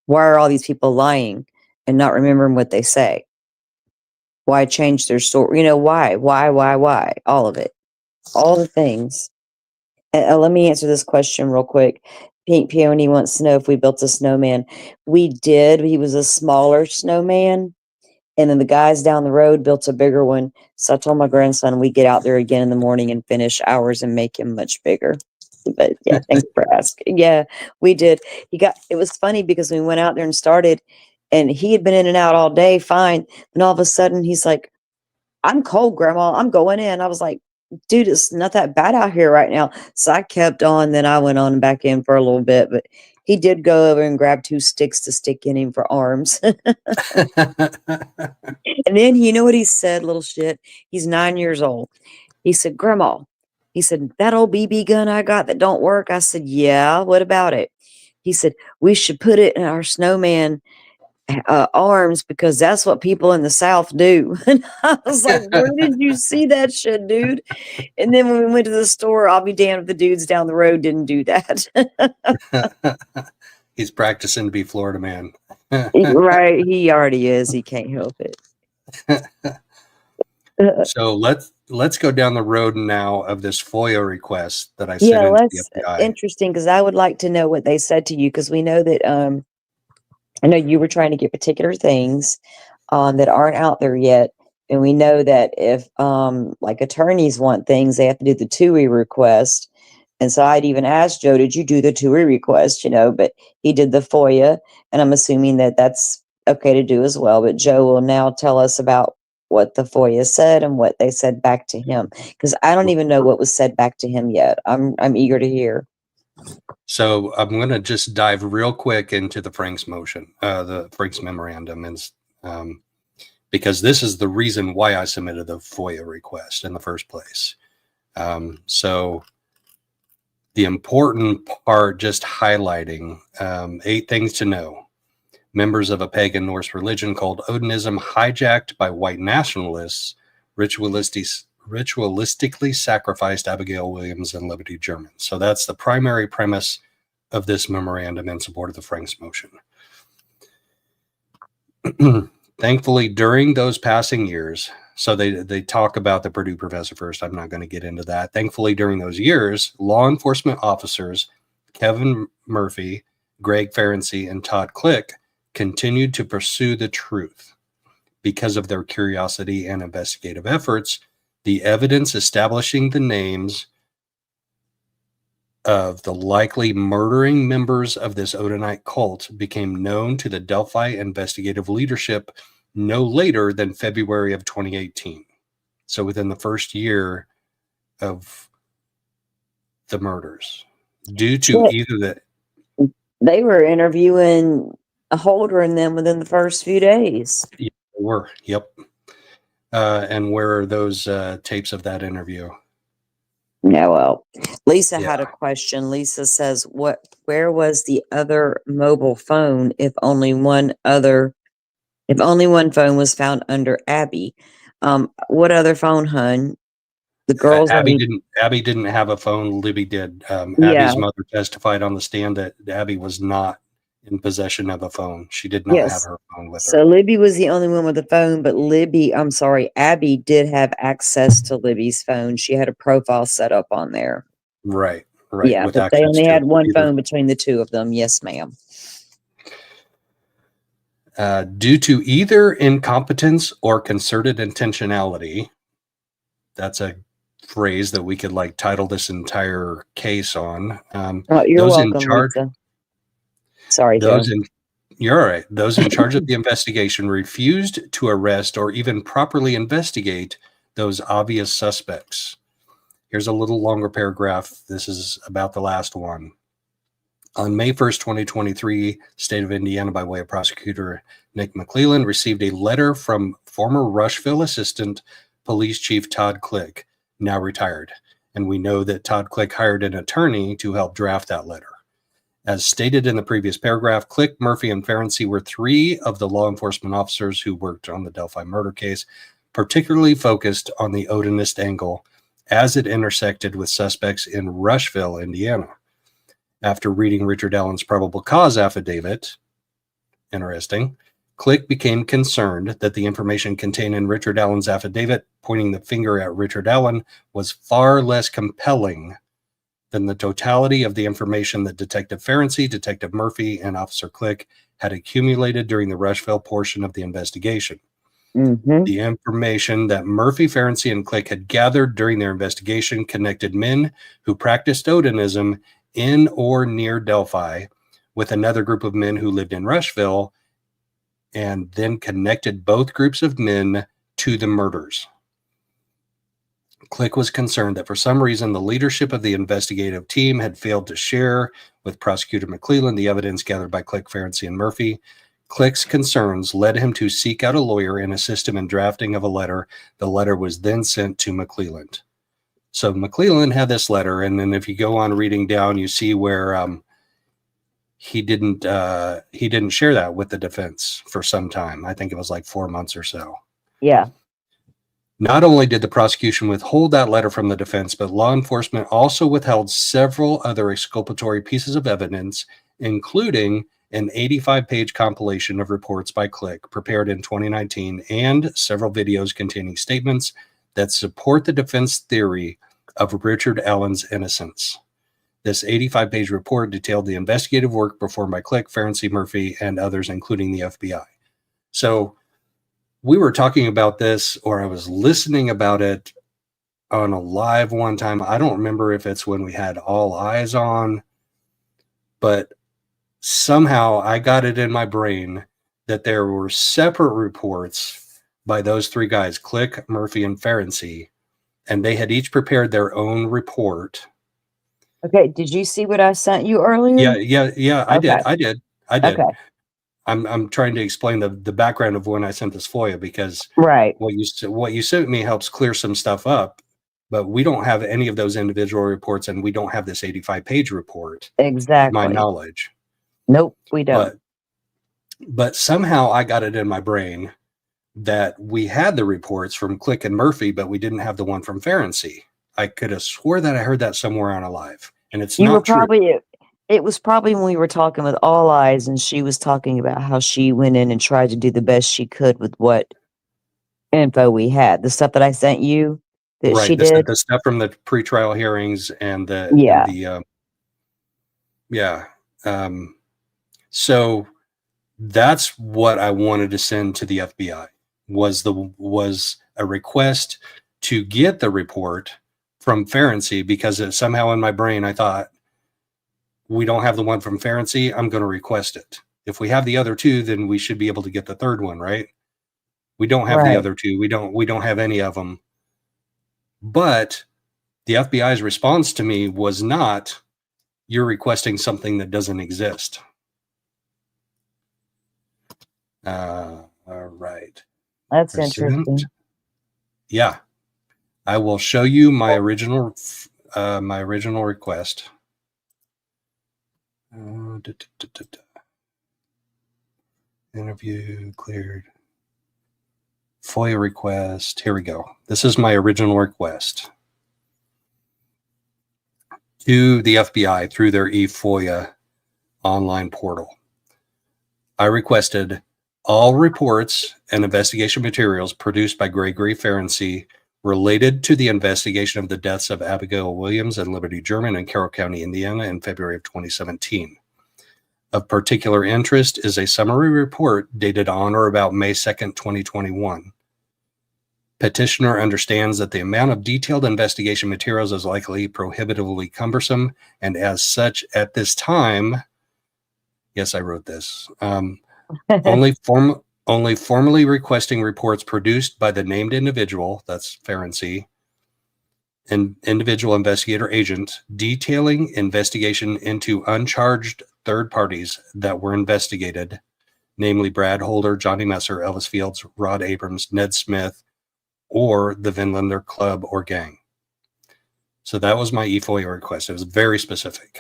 Why are all these people lying and not remembering what they say? Why change their story? Why? All of it. All the things. Let me answer this question real quick. Pink Peony wants to know if we built a snowman. We did. He was a smaller snowman. And then the guys down the road built a bigger one. So I told my grandson we get out there again in the morning and finish ours and make him much bigger. But yeah, thanks for asking. Yeah, we did. It was funny because we went out there and started, and he had been in and out all day, fine. And all of a sudden he's like, I'm cold, Grandma. I'm going in. I was like, dude, it's not that bad out here right now. So I kept on. Then I went on back in for a little bit, but he did go over and grab 2 sticks to stick in him for arms. And then you know what he said, little shit? He's 9 years old. He said, Grandma, he said, that old BB gun I got that don't work. I said, yeah, what about it? he said, we should put it in our snowman arms because that's what people in the South do. And I was like, where did you see that shit, dude? And then when we went to the store, I'll be damned if the dudes down the road didn't do that. He's practicing to be Florida man. Right. He already is. He can't help it. So let's go down the road now of this FOIA request that I Yeah, sent into that's the FBI. interesting because I would like to know what they said to you because we know that I know you were trying to get particular things that aren't out there yet. And we know that if like attorneys want things, they have to do the TUI request. And so I'd even asked Joe, did you do the TUI request? You know, but he did the FOIA, and I'm assuming that that's okay to do as well. But Joe will now tell us about what the FOIA said and what they said back to him, because I don't even know what was said back to him yet. I'm eager to hear. So I'm going to just dive real quick into the Frank's motion, the Frank's memorandum, and because this is the reason why I submitted the FOIA request in the first place. So the important part, just highlighting 8 things to know. Members of a pagan Norse religion called Odinism, hijacked by white nationalists, ritualistically sacrificed Abigail Williams and Liberty German. So that's the primary premise of this memorandum in support of the Frank's motion. Thankfully, during those passing years, so they talk about the Purdue professor first. I'm not going to get into that. Thankfully, during those years, law enforcement officers Kevin Murphy, Greg Ferenczi, and Todd Click continued to pursue the truth. Because of their curiosity and investigative efforts, the evidence establishing the names of the likely murdering members of this Odinite cult became known to the Delphi investigative leadership no later than February of 2018. So within the first year of the murders, due to either that they were interviewing a Holder and them within the first few days. Yeah, they were. Yep. And where are those tapes of that interview? Yeah, well, Lisa Yeah. had a question. Lisa says, where was the other mobile phone if only one phone was found under Abby? What other phone, hun? The girls Abby didn't have a phone. Libby did. Yeah. Abby's mother testified on the stand that Abby was not in possession of a phone. She did not have her phone with her. So Libby was the only one with a phone, but Abby did have access to Libby's phone. She had a profile set up on there. Right. Yeah, but they only had one phone between the two of them. Yes, ma'am. Due to either incompetence or concerted intentionality, that's a phrase that we could like title this entire case on. You're welcome, Lisa. Sorry, you're all right. Those in charge of the investigation refused to arrest or even properly investigate those obvious suspects. Here's a little longer paragraph. This is about the last one. On May 1st, 2023, state of Indiana, by way of prosecutor Nick McClelland, received a letter from former Rushville Assistant Police Chief Todd Click, now retired. And we know that Todd Click hired an attorney to help draft that letter. As stated in the previous paragraph, Click, Murphy, and Ferenczi were 3 of the law enforcement officers who worked on the Delphi murder case, particularly focused on the Odinist angle as it intersected with suspects in Rushville, Indiana. After reading Richard Allen's probable cause affidavit, interesting, Click became concerned that the information contained in Richard Allen's affidavit pointing the finger at Richard Allen was far less compelling than the totality of the information that Detective Ferenczi, Detective Murphy, and Officer Click had accumulated during the Rushville portion of the investigation. Mm-hmm. The information that Murphy, Ferenczi, and Click had gathered during their investigation connected men who practiced Odinism in or near Delphi with another group of men who lived in Rushville, and then connected both groups of men to the murders. Click was concerned that for some reason the leadership of the investigative team had failed to share with Prosecutor McClelland the evidence gathered by Click, Ferenczi, and Murphy. Click's concerns led him to seek out a lawyer and assist him in drafting of a letter. The letter was then sent to McClelland. So McClelland had this letter, and then if you go on reading down, you see where he didn't share that with the defense for some time. I think it was like 4 months or so. Yeah. Not only did the prosecution withhold that letter from the defense, but law enforcement also withheld several other exculpatory pieces of evidence, including an 85-page compilation of reports by Click prepared in 2019 and several videos containing statements that support the defense theory of Richard Allen's innocence. This 85-page report detailed the investigative work performed by Click, Ferenczi, Murphy, and others, including the FBI. So we were talking about this, or I was listening about it on a live one time. I don't remember if it's when we had all eyes on, but somehow I got it in my brain that there were separate reports by those three guys, Click, Murphy, and Ferenczi, and they had each prepared their own report. Okay. Did you see what I sent you earlier? Yeah. I did. Okay. I'm trying to explain the background of when I sent this FOIA, because Right. what you sent me helps clear some stuff up, but we don't have any of those individual reports, and we don't have this 85-page report, to my Exactly. knowledge. Nope, we don't. But somehow I got it in my brain that we had the reports from Click and Murphy, but we didn't have the one from Ferenczi. I could have swore that I heard that somewhere on a live, and it's You were not true. probably, it was probably when we were talking with All Eyes, and she was talking about how she went in and tried to do the best she could with what info we had. The stuff that I sent you that she Right, did. the stuff from the pretrial hearings and so that's what I wanted to send to the FBI, was a request to get the report from Ferenczi, because somehow in my brain I thought, we don't have the one from Ferenczi, I'm going to request it. If we have the other two, then we should be able to get the third one, right? We don't have the other two. We don't have any of them. But the FBI's response to me was not, you're requesting something that doesn't exist. All right. That's Present. interesting. Yeah. I will show you my original request. Interview cleared. FOIA request. Here we go. This is my original request to the FBI through their eFOIA online portal. I requested all reports and investigation materials produced by Gregory Ferenczi related to the investigation of the deaths of Abigail Williams and Liberty German in Carroll County, Indiana in February of 2017. Of particular interest is a summary report dated on or about May 2nd, 2021. Petitioner understands that the amount of detailed investigation materials is likely prohibitively cumbersome, and as such, at this time, yes, I wrote this, only formally requesting reports produced by the named individual, that's Ferenczi, an individual investigator agent, detailing investigation into uncharged third parties that were investigated, namely Brad Holder, Johnny Messer, Elvis Fields, Rod Abrams, Ned Smith, or the Vinlander Club or gang. So that was my eFOIA request. It was very specific.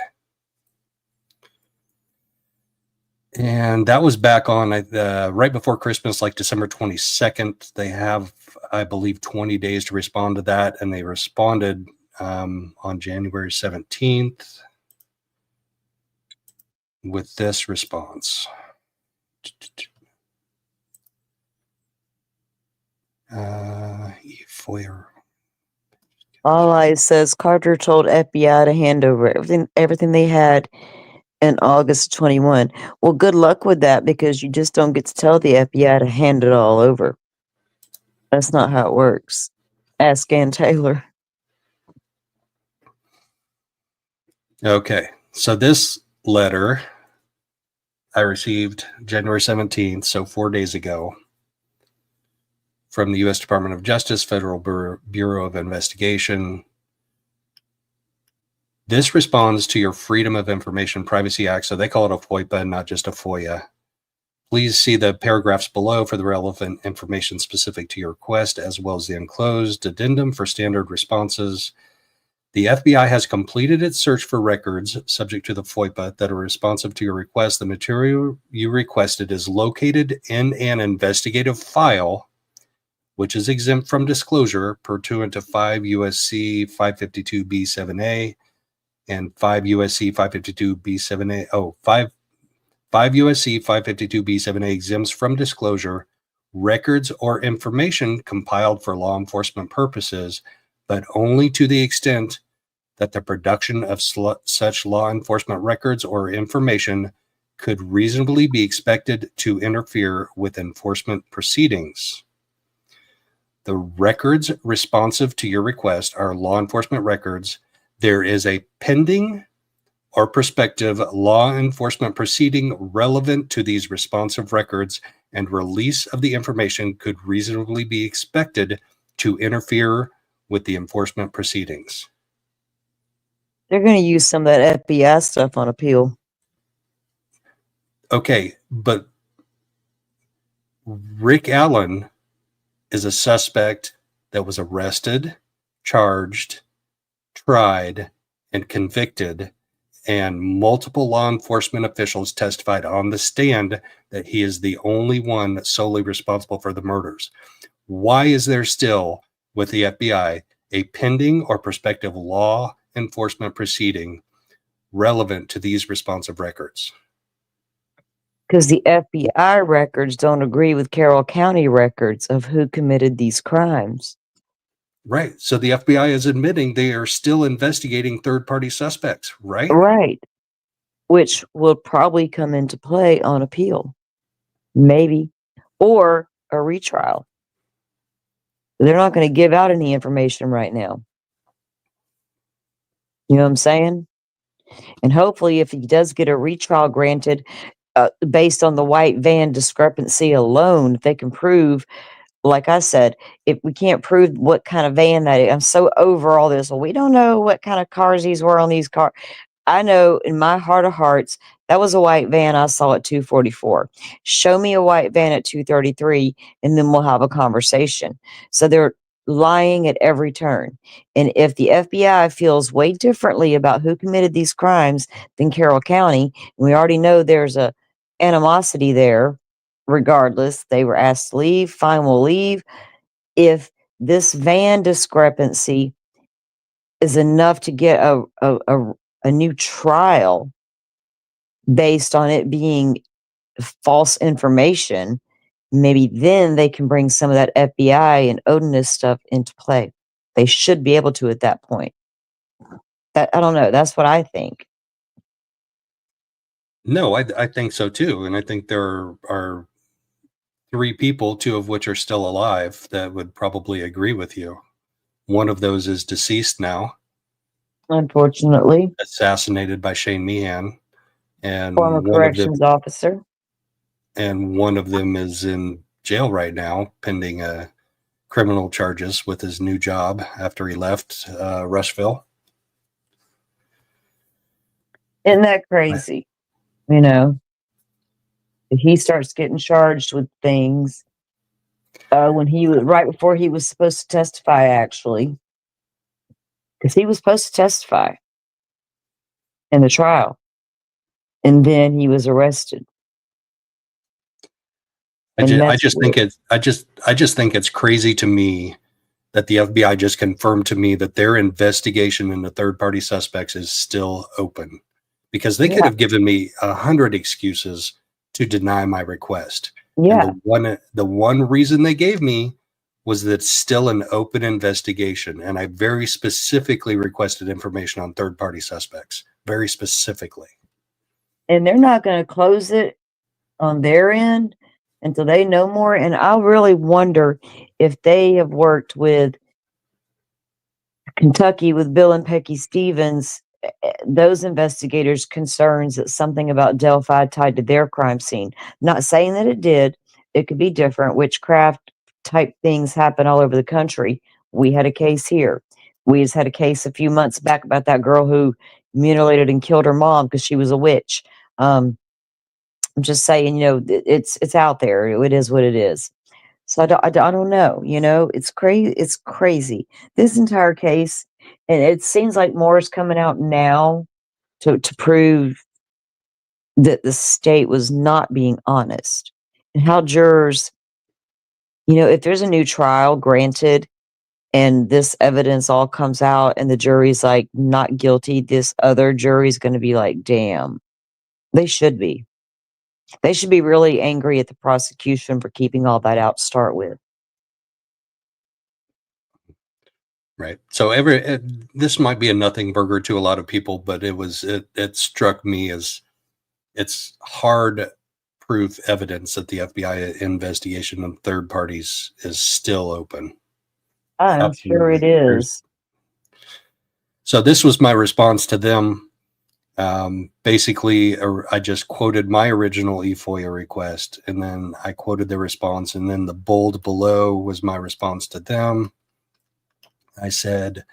And that was back on right before Christmas, like December 22nd. They have, I believe, 20 days to respond to that. And they responded on January 17th with this response. FOIA. All Eyes says Carter told FBI to hand over everything they had in August 21. Well, good luck with that, because you just don't get to tell the FBI to hand it all over. That's not how it works. Ask Ann Taylor. Okay, so this letter I received January 17th, so 4 days ago, from the U.S. Department of Justice, Federal Bureau of Investigation. This responds to your Freedom of Information Privacy Act, so they call it a FOIPA, not just a FOIA. Please see the paragraphs below for the relevant information specific to your request, as well as the enclosed addendum for standard responses. The FBI has completed its search for records subject to the FOIA that are responsive to your request. The material you requested is located in an investigative file, which is exempt from disclosure pursuant to 5 U.S.C. 552b7a and 5 U.S.C. 552b7a. 5 U.S.C. 552b7a exempts from disclosure records or information compiled for law enforcement purposes, but only to the extent that the production of such law enforcement records or information could reasonably be expected to interfere with enforcement proceedings. The records responsive to your request are law enforcement records. There is a pending or prospective law enforcement proceeding relevant to these responsive records, and release of the information could reasonably be expected to interfere with the enforcement proceedings. They're going to use some of that FBI stuff on appeal. Okay, but Rick Allen is a suspect that was arrested, charged, tried, and convicted, and multiple law enforcement officials testified on the stand that he is the only one solely responsible for the murders. Why is there still, with the FBI, a pending or prospective law enforcement proceeding relevant to these responsive records? Because the FBI records don't agree with Carroll County records of who committed these crimes. Right. So the FBI is admitting they are still investigating third-party suspects, right? Right. Which will probably come into play on appeal. Maybe. Or a retrial. They're not going to give out any information right now. You know what I'm saying? And hopefully, if he does get a retrial granted, based on the white van discrepancy alone, if they can prove, like I said, if we can't prove what kind of van that is, I'm so over all this. Well, we don't know what kind of cars these were on these cars. I know in my heart of hearts, that was a white van I saw at 244. Show me a white van at 233, and then we'll have a conversation. So they're lying at every turn. And if the FBI feels way differently about who committed these crimes than Carroll County, and we already know there's a animosity there, regardless, they were asked to leave, fine, we'll leave. If this van discrepancy is enough to get a new trial based on it being false information, maybe then they can bring some of that FBI and Odinist stuff into play. They should be able to at that point. I don't know. That's what I think. No, I think so too. And I think there are 3 people, 2 of which are still alive, that would probably agree with you. One of those is deceased now, Unfortunately, assassinated by Shane Meehan, and former corrections officer. and one of them is in jail right now, pending criminal charges with his new job after he left Rushville. Isn't that crazy? You know, if he starts getting charged with things when he was right before he was supposed to testify, actually, because he was supposed to testify in the trial, and then he was arrested. I just think it's crazy to me that the FBI just confirmed to me that their investigation into third-party suspects is still open, because they could have given me 100 excuses to deny my request. Yeah. And the one reason they gave me was that it's still an open investigation, and I very specifically requested information on third-party suspects, very specifically. And they're not going to close it on their end until they know more. And I really wonder if they have worked with Kentucky with Bill and Peggy Stevens, those investigators' concerns that something about Delphi tied to their crime scene. Not saying that it did. It could be different. Witchcraft type things happen all over the country. We had a case here. We just had a case a few months back about that girl who mutilated and killed her mom because she was a witch. I'm just saying, you know, it's out there. It is what it is. So I don't know. You know, it's crazy. It's crazy. This entire case And it seems like more is coming out now to prove that the state was not being honest. And how jurors, if there's a new trial granted and this evidence all comes out and the jury's like not guilty, this other jury's going to be like, damn. They should be. They should be really angry at the prosecution for keeping all that out to start with. Right. So this might be a nothing burger to a lot of people, but it struck me as it's hard proof evidence that the FBI investigation of third parties is still open. I'm sure it is. So this was my response to them. Basically, I just quoted my original eFOIA request, and then I quoted the response, and then the bold below was my response to them. I said,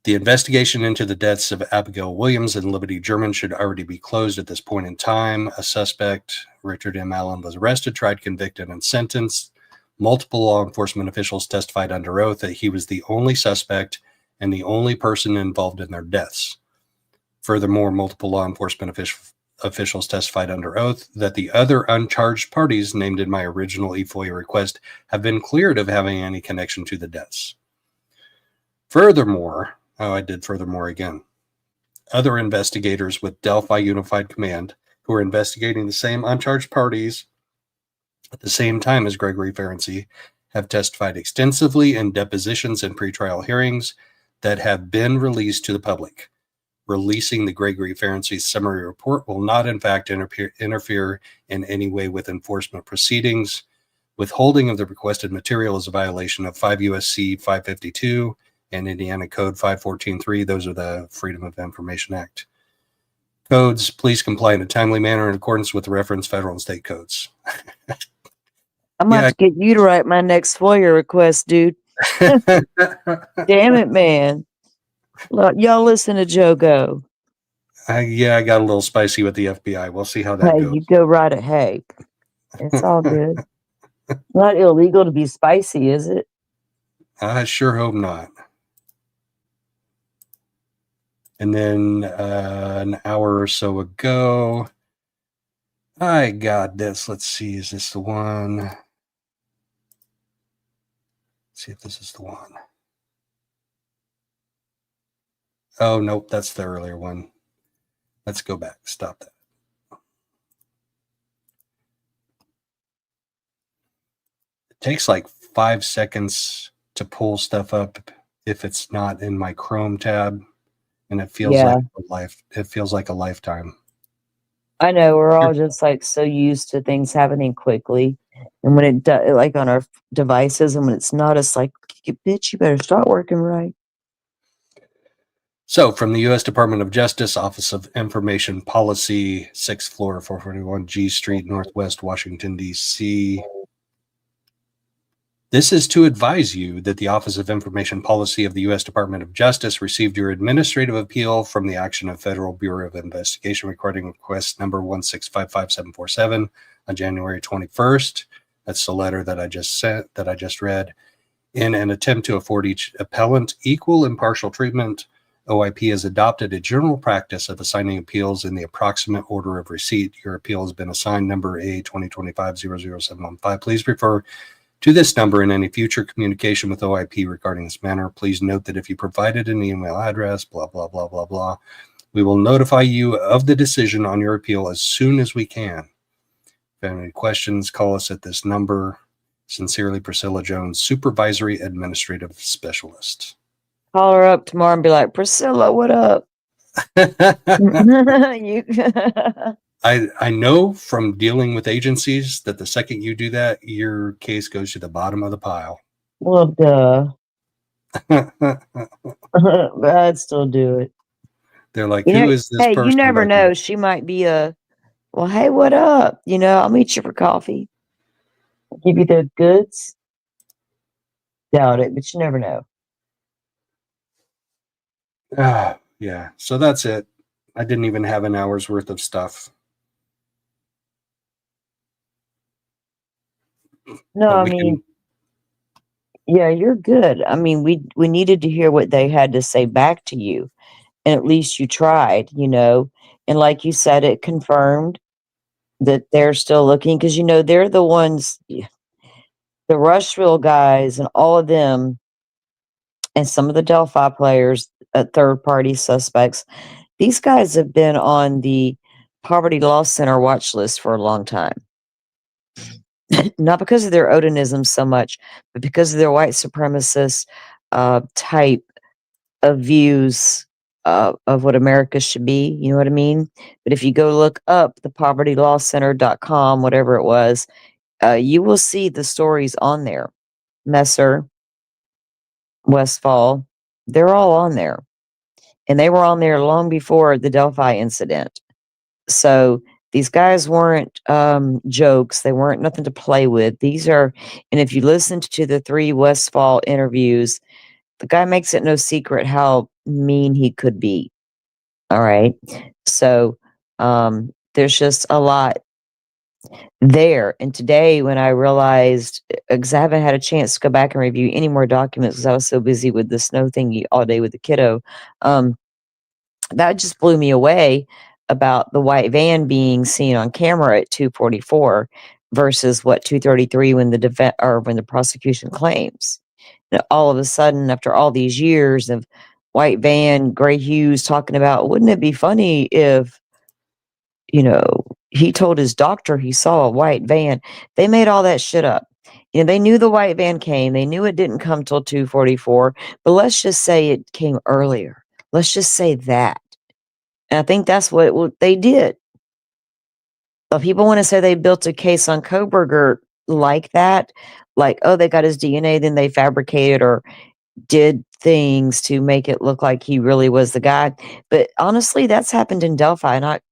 the investigation into the deaths of Abigail Williams and Liberty German should already be closed at this point in time. A suspect, Richard M. Allen, was arrested, tried, convicted, and sentenced. Multiple law enforcement officials testified under oath that he was the only suspect and the only person involved in their deaths. Furthermore, multiple law enforcement officials testified under oath that the other uncharged parties named in my original eFOIA request have been cleared of having any connection to the deaths. Furthermore, I did furthermore again. Other investigators with Delphi Unified Command who are investigating the same uncharged parties at the same time as Gregory Ferenczi have testified extensively in depositions and pretrial hearings that have been released to the public. Releasing the Gregory Ferenczi summary report will not, in fact, interfere in any way with enforcement proceedings. Withholding of the requested material is a violation of 5 U.S.C. 552 and Indiana Code 514.3. Those are the Freedom of Information Act codes. Please comply in a timely manner in accordance with the reference federal and state codes. I'm about to get you to write my next FOIA request, dude. Damn it, man. Look, y'all listen to Joe go. I got a little spicy with the FBI. We'll see how that Hey, goes. you go right ahead. It's all good. Not illegal to be spicy, is it? I sure hope not. And then an hour or so ago, I got this. Let's see. Is this the one? Let's see if this is the one. Oh, nope. That's the earlier one. Let's go back. Stop that. It takes like 5 seconds to pull stuff up if it's not in my Chrome tab. And it feels like a lifetime. I know we're all just like so used to things happening quickly, and when it does, like on our devices, and when it's not, it's like, bitch, you better start working right. So, from the U.S. Department of Justice, Office of Information Policy, 6th floor, 441 G Street, Northwest Washington, D.C. This is to advise you that the Office of Information Policy of the U.S. Department of Justice received your administrative appeal from the action of Federal Bureau of Investigation regarding request number 1655747 on January 21st. That's the letter that I just sent, that I just read. In an attempt to afford each appellant equal impartial treatment, OIP has adopted a general practice of assigning appeals in the approximate order of receipt. Your appeal has been assigned number A 2025-00715. Please refer to this number in any future communication with OIP regarding this matter. Please note that if you provided an email address, blah, blah, blah, blah, blah, we will notify you of the decision on your appeal as soon as we can. If you have any questions, call us at this number. Sincerely, Priscilla Jones, Supervisory Administrative Specialist. Call her up tomorrow and be like, Priscilla, what up? I know from dealing with agencies that the second you do that, your case goes to the bottom of the pile. Well, duh. But I'd still do it. They're like, who is this person? Hey, you never know. She might be well, hey, what up? I'll meet you for coffee. I'll give you the goods. Doubt it, but you never know. Yeah, so that's it. I didn't even have an hour's worth of stuff. No, I mean, Yeah, you're good. I mean, we needed to hear what they had to say back to you, and at least you tried, you know. And like you said, it confirmed that they're still looking because, you know, they're the ones, the Rushville guys and all of them, and some of the Delphi players, third party suspects. These guys have been on the Poverty Law Center watch list for a long time. Not because of their Odinism so much, but because of their white supremacist type of views of what America should be. You know what I mean? But if you go look up the povertylawcenter.com, whatever it was, you will see the stories on there. Messer, Westfall, they're all on there. And they were on there long before the Delphi incident. So these guys weren't jokes. They weren't nothing to play with. These are, and if you listened to the 3 Westfall interviews, the guy makes it no secret how mean he could be. All right. So there's just a lot there. And today, when I realized, because I haven't had a chance to go back and review any more documents because I was so busy with the snow thingy all day with the kiddo, that just blew me away about the white van being seen on camera at 2:44 versus what 2:33 when the defense or when the prosecution claims. And all of a sudden, after all these years of white van, Gray Hughes talking about, wouldn't it be funny if, you know, he told his doctor he saw a white van. They made all that shit up. You know, they knew the white van came. They knew it didn't come till 2:44, but let's just say it came earlier. Let's just say that. And I think that's what they did. If people want to say they built a case on Koberger like that, like, oh, they got his DNA, then they fabricated or did things to make it look like he really was the guy. But honestly, that's happened in Delphi, not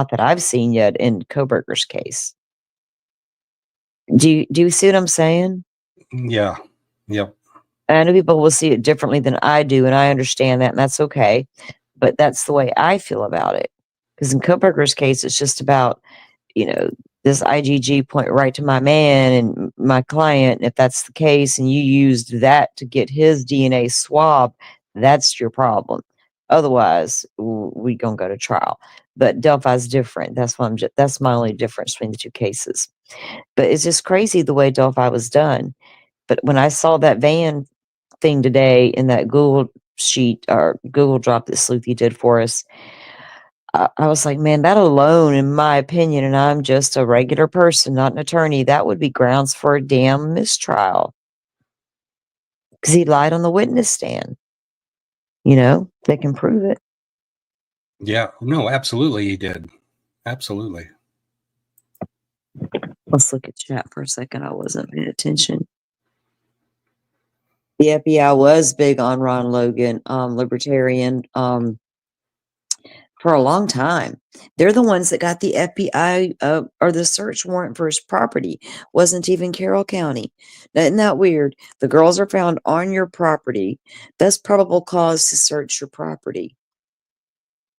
that I've seen yet in Koberger's case. Do you see what I'm saying? Yeah. Yep. I know people will see it differently than I do, and I understand that, and that's okay. But that's the way I feel about it. Because in Koberger's case, it's just about, you know, this IgG point right to my man and my client. And if that's the case, and you used that to get his DNA swab, that's your problem. Otherwise, we gonna go to trial. But Delphi's different. That's why that's my only difference between the two cases. But it's just crazy the way Delphi was done. But when I saw that van thing today in that Google sheet or Google drop that Sleuthy did for us, I was like, man, that alone, in my opinion, and I'm just a regular person, not an attorney, that would be grounds for a damn mistrial. Because he lied on the witness stand. You know, they can prove it. Yeah. No, absolutely he did. Absolutely. Let's look at chat for a second. I wasn't paying attention. The FBI was big on Ron Logan, libertarian, for a long time. They're the ones that got the FBI or the search warrant for his property. Wasn't even Carroll County. Isn't that weird? The girls are found on your property. That's probable cause to search your property.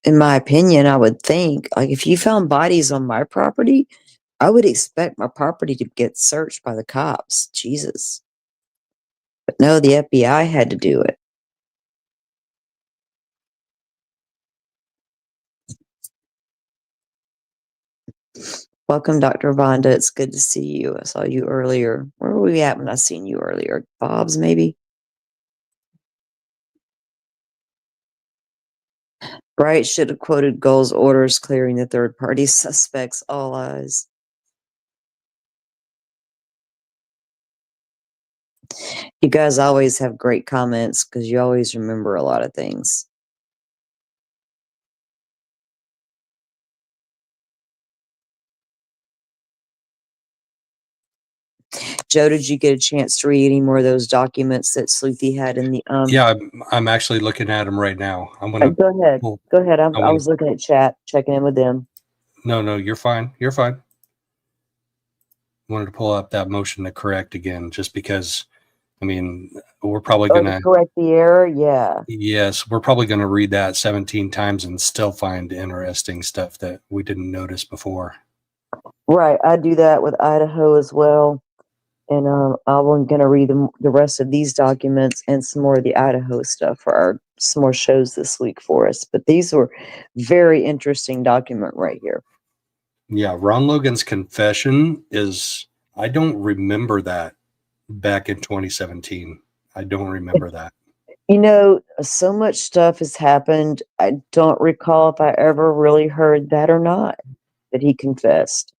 In my opinion, I would think, like, if you found bodies on my property, I would expect my property to get searched by the cops. Jesus. But no, the FBI had to do it. Welcome, Dr. Vonda. It's good to see you. I saw you earlier. Where were we at when I seen you earlier? Bob's, maybe? Bright should have quoted Gold's orders clearing the third-party suspects. All eyes. You guys always have great comments because you always remember a lot of things. Joe, did you get a chance to read any more of those documents that Sleuthy had in the Yeah, I'm actually looking at them right now. I'm gonna go ahead. pull- Go ahead. I wanna- was looking at chat, checking in with them. No, you're fine. You're fine. Wanted to pull up that motion to correct again, just because. I mean, we're probably Oh, gonna. to correct the error, yeah. Yes, we're probably gonna read that 17 times and still find interesting stuff that we didn't notice before. Right. I do that with Idaho as well. And I'm going to read the rest of these documents and some more of the Idaho stuff for some more shows this week for us. But these were very interesting document right here. Yeah, Ron Logan's confession I don't remember that back in 2017. I don't remember that. You know, so much stuff has happened. I don't recall if I ever really heard that or not, that he confessed.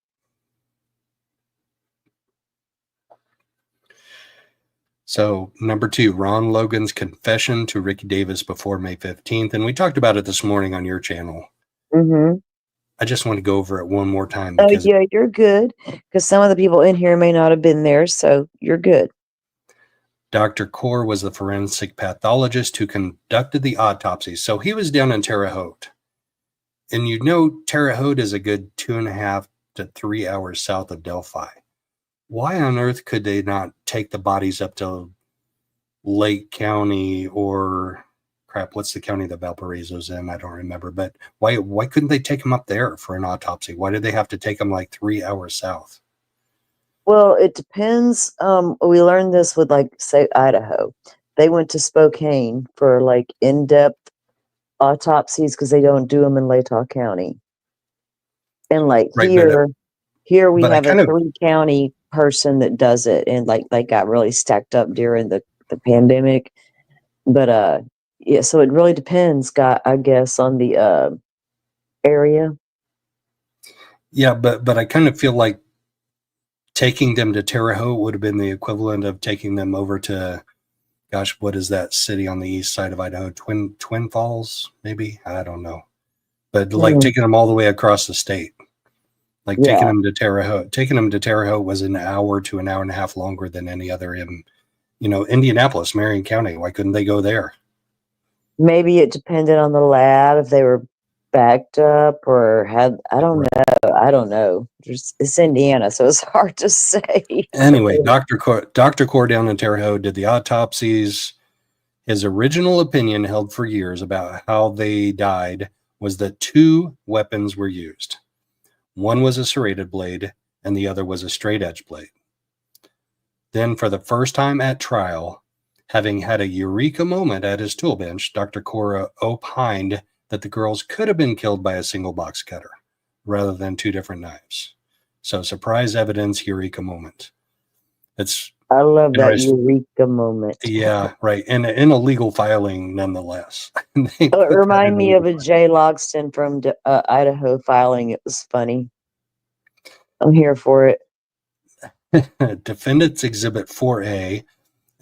So, number 2, Ron Logan's confession to Ricky Davis before May 15th. And we talked about it this morning on your channel. Mm-hmm. I just want to go over it one more time. Oh, Because yeah, you're good. Because some of the people in here may not have been there, so you're good. Dr. Kaur was the forensic pathologist who conducted the autopsy. So he was down in Terre Haute. And you know, Terre Haute is a good 2.5 to 3 hours south of Delphi. Why on earth could they not take the bodies up to Lake County or what's the county that Valparaiso's in? I don't remember. But why couldn't they take them up there for an autopsy? Why did they have to take them like 3 hours south? Well, it depends. We learned this with, like, say, Idaho. They went to Spokane for, like, in-depth autopsies because they don't do them in Latah County. And, like, Right, here we but have a 3-county person that does it, and, like, they got really stacked up during the pandemic. But, yeah, so it really depends, I guess, on the area. Yeah, but I kind of feel like taking them to Terre Haute would have been the equivalent of taking them over to, gosh, what is that city on the east side of Idaho? Twin Falls, maybe? I don't know. But like taking them all the way across the state. Like taking them to Terre Haute. Taking them to Terre Haute was an hour to an hour and a half longer than any other in, Indianapolis, Marion County. Why couldn't they go there? Maybe it depended on the lab, if they were backed up or had, I don't know. It's Indiana, so it's hard to say. Anyway, Dr. Kaur down in Terre Haute did the autopsies. His original opinion, held for years, about how they died was that 2 weapons were used. One was a serrated blade, and the other was a straight edge blade. Then, for the first time at trial, having had a eureka moment at his tool bench, Dr. Kaur opined that the girls could have been killed by a single box cutter rather than 2 different knives. So, surprise evidence, eureka moment. I love that eureka moment. Yeah, right. And in a legal filing, nonetheless. It reminded me of a Jay Logston from Idaho filing. It was funny. I'm here for it. Defendant's Exhibit 4A,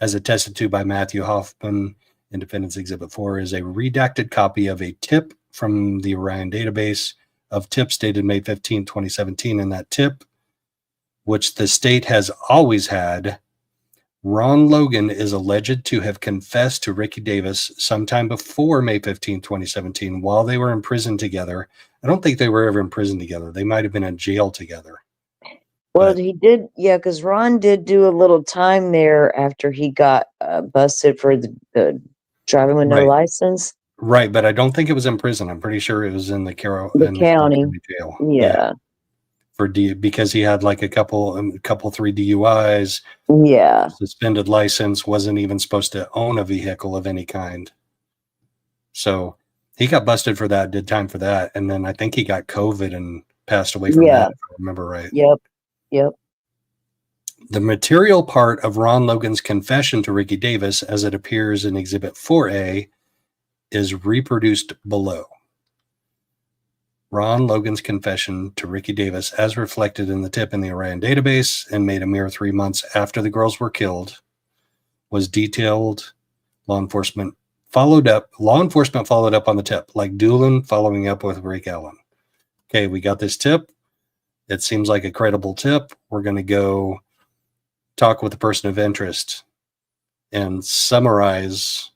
as attested to by Matthew Hoffman in Defendant's Exhibit 4, is a redacted copy of a tip from the Orion database of tips dated May 15, 2017. And that tip, which the state has always had, Ron Logan is alleged to have confessed to Ricky Davis sometime before May 15, 2017, while they were in prison together. I don't think they were ever in prison together. They might have been in jail together. Well, he did, yeah, because Ron did do a little time there after he got busted for the driving with no license. Right, but I don't think it was in prison. I'm pretty sure it was in the county jail. Yeah. Because he had like a couple 3 DUIs. Yeah. Suspended license, wasn't even supposed to own a vehicle of any kind. So he got busted for that, did time for that, and then I think he got COVID and passed away from that, if I remember right. Yep. The material part of Ron Logan's confession to Ricky Davis, as it appears in Exhibit 4A, is reproduced below. Ron Logan's confession to Ricky Davis, as reflected in the tip in the Orion database and made a mere 3 months after the girls were killed, was detailed. Law enforcement followed up on the tip, like Doolin following up with Rick Allen. Okay, we got this tip. It seems like a credible tip. We're going to go talk with the person of interest and summarize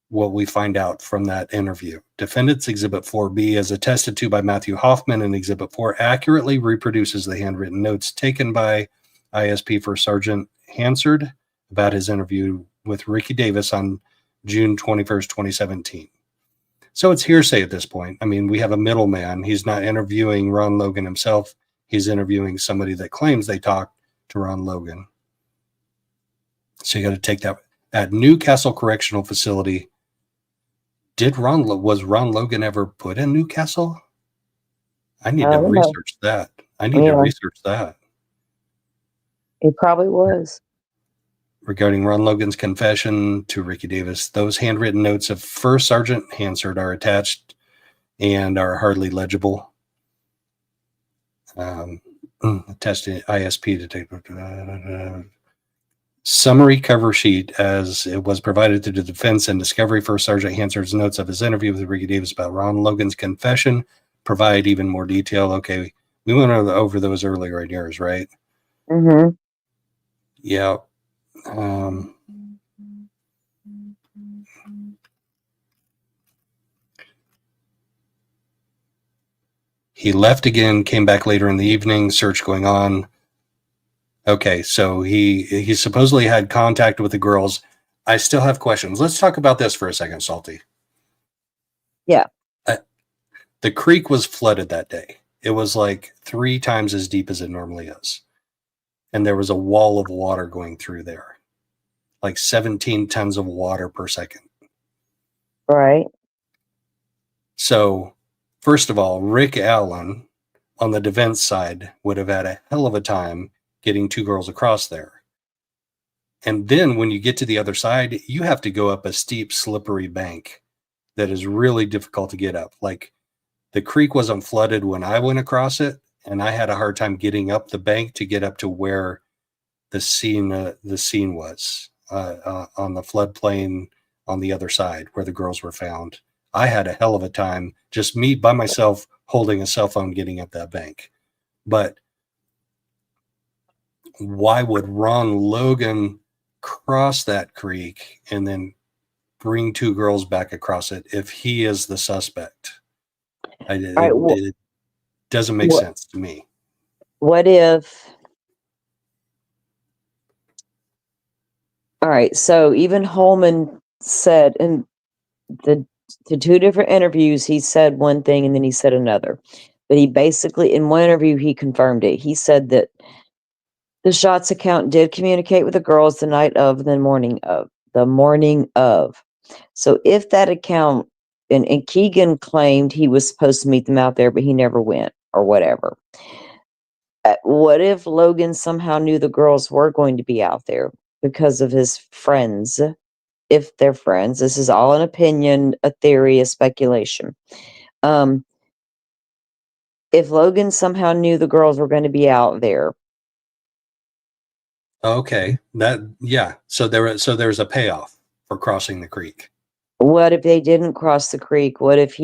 what we find out from that interview. Defendant's Exhibit 4B, as attested to by Matthew Hoffman in Exhibit 4, accurately reproduces the handwritten notes taken by ISP First Sergeant Hansard about his interview with Ricky Davis on June 21st, 2017. So it's hearsay at this point. I mean, we have a middleman. He's not interviewing Ron Logan himself. He's interviewing somebody that claims they talked to Ron Logan. So you got to take that at Newcastle Correctional Facility. Was Ron Logan ever put in Newcastle? I need to don't know. research that. I need to Yeah. research that. He probably was. Regarding Ron Logan's confession to Ricky Davis, those handwritten notes of First Sergeant Hansard are attached and are hardly legible. Attached to ISP detective. Summary cover sheet as it was provided to the defense and discovery. First Sergeant Hansard's notes of his interview with Ricky Davis about Ron Logan's confession provide even more detail. Okay, we went over those earlier in yours, right? Mm-hmm. Yeah. He left again, came back later in the evening, search going on. Okay, so he supposedly had contact with the girls. I still have questions. Let's talk about this for a second, Salty. Yeah. The creek was flooded that day. It was like 3 times as deep as it normally is. And there was a wall of water going through there. Like 17 tons of water per second. Right. So, first of all, Rick Allen on the defense side would have had a hell of a time getting 2 girls across there. And then when you get to the other side, you have to go up a steep, slippery bank that is really difficult to get up. Like the creek wasn't flooded when I went across it, and I had a hard time getting up the bank to get up to where the scene was on the floodplain on the other side where the girls were found. I had a hell of a time, just me by myself holding a cell phone getting up that bank. But why would Ron Logan cross that creek and then bring 2 girls back across it if he is the suspect? It doesn't make sense to me. What if? All right. So even Holman said in the 2 different interviews, he said one thing and then he said another. But he basically, in one interview, he confirmed it. He said that the shots account did communicate with the girls the night of, the morning of. So if that account, and Keegan claimed he was supposed to meet them out there, but he never went or whatever. What if Logan somehow knew the girls were going to be out there because of his friends? If they're friends, this is all an opinion, a theory, a speculation. If Logan somehow knew the girls were going to be out there. Okay, so there's a payoff for crossing the creek. What if they didn't cross the creek? What if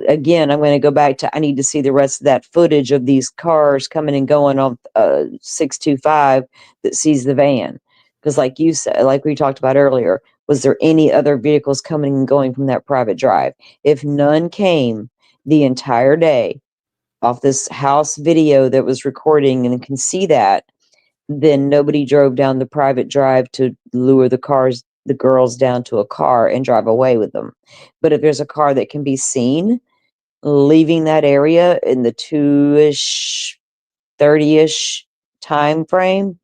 again, I'm going to go back to, I need to see the rest of that footage of these cars coming and going on 625 that sees the van. Because like you said, like we talked about earlier, was there any other vehicles coming and going from that private drive? If none came the entire day off this house video that was recording and can see that, then nobody drove down the private drive to lure the girls down to a car and drive away with them. But if there's a car that can be seen leaving that area in the 2-ish, 30-ish time frame,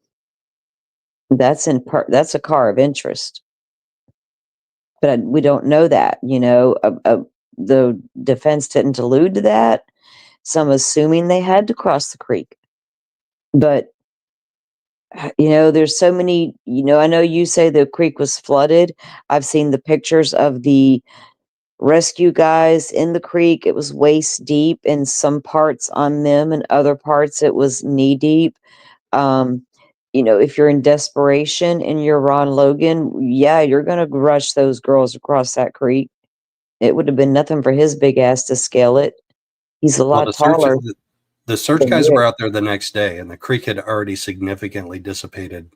that's a car of interest. But we don't know that, the defense didn't allude to that. So I'm assuming they had to cross the creek. But there's so many, I know you say the creek was flooded. I've seen the pictures of the rescue guys in the creek. It was waist deep in some parts on them, and other parts it was knee deep. If you're in desperation and you're Ron Logan, yeah, you're going to rush those girls across that creek. It would have been nothing for his big ass to scale it. He's a lot taller. The search guys were out there the next day, and the creek had already significantly dissipated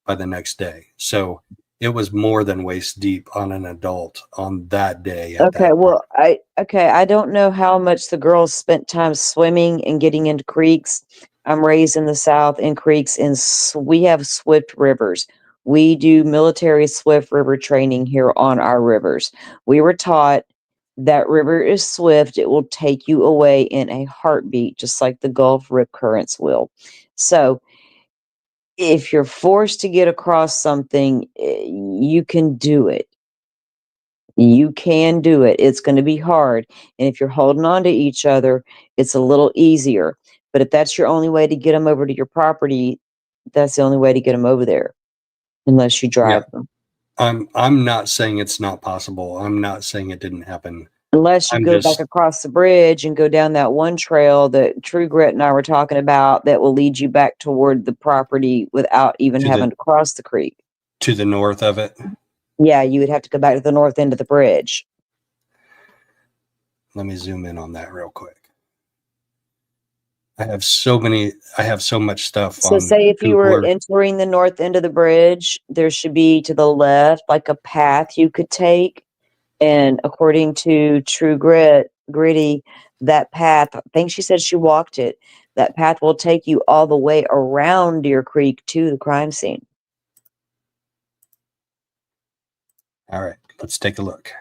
by the next day. So it was more than waist deep on an adult on that day. I don't know how much the girls spent time swimming and getting into creeks. I'm raised in the South in creeks, and we have swift rivers. We do military swift river training here on our rivers. We were taught that river is swift. It will take you away in a heartbeat, just like the Gulf rip currents will. So if you're forced to get across something, you can do it. You can do it. It's going to be hard. And if you're holding on to each other, it's a little easier. But if that's your only way to get them over to your property, that's the only way to get them over there, unless you drive them. I'm not saying it's not possible. I'm not saying it didn't happen. Unless you go back across the bridge and go down that one trail that True Grit and I were talking about that will lead you back toward the property without even having to cross the creek. To the north of it? Yeah, you would have to go back to the north end of the bridge. Let me zoom in on that real quick. I have so much stuff. So say if you were entering the north end of the bridge, there should be to the left, like a path you could take. And according to True Gritty, that path, I think she said she walked it. That path will take you all the way around Deer Creek to the crime scene. All right, let's take a look.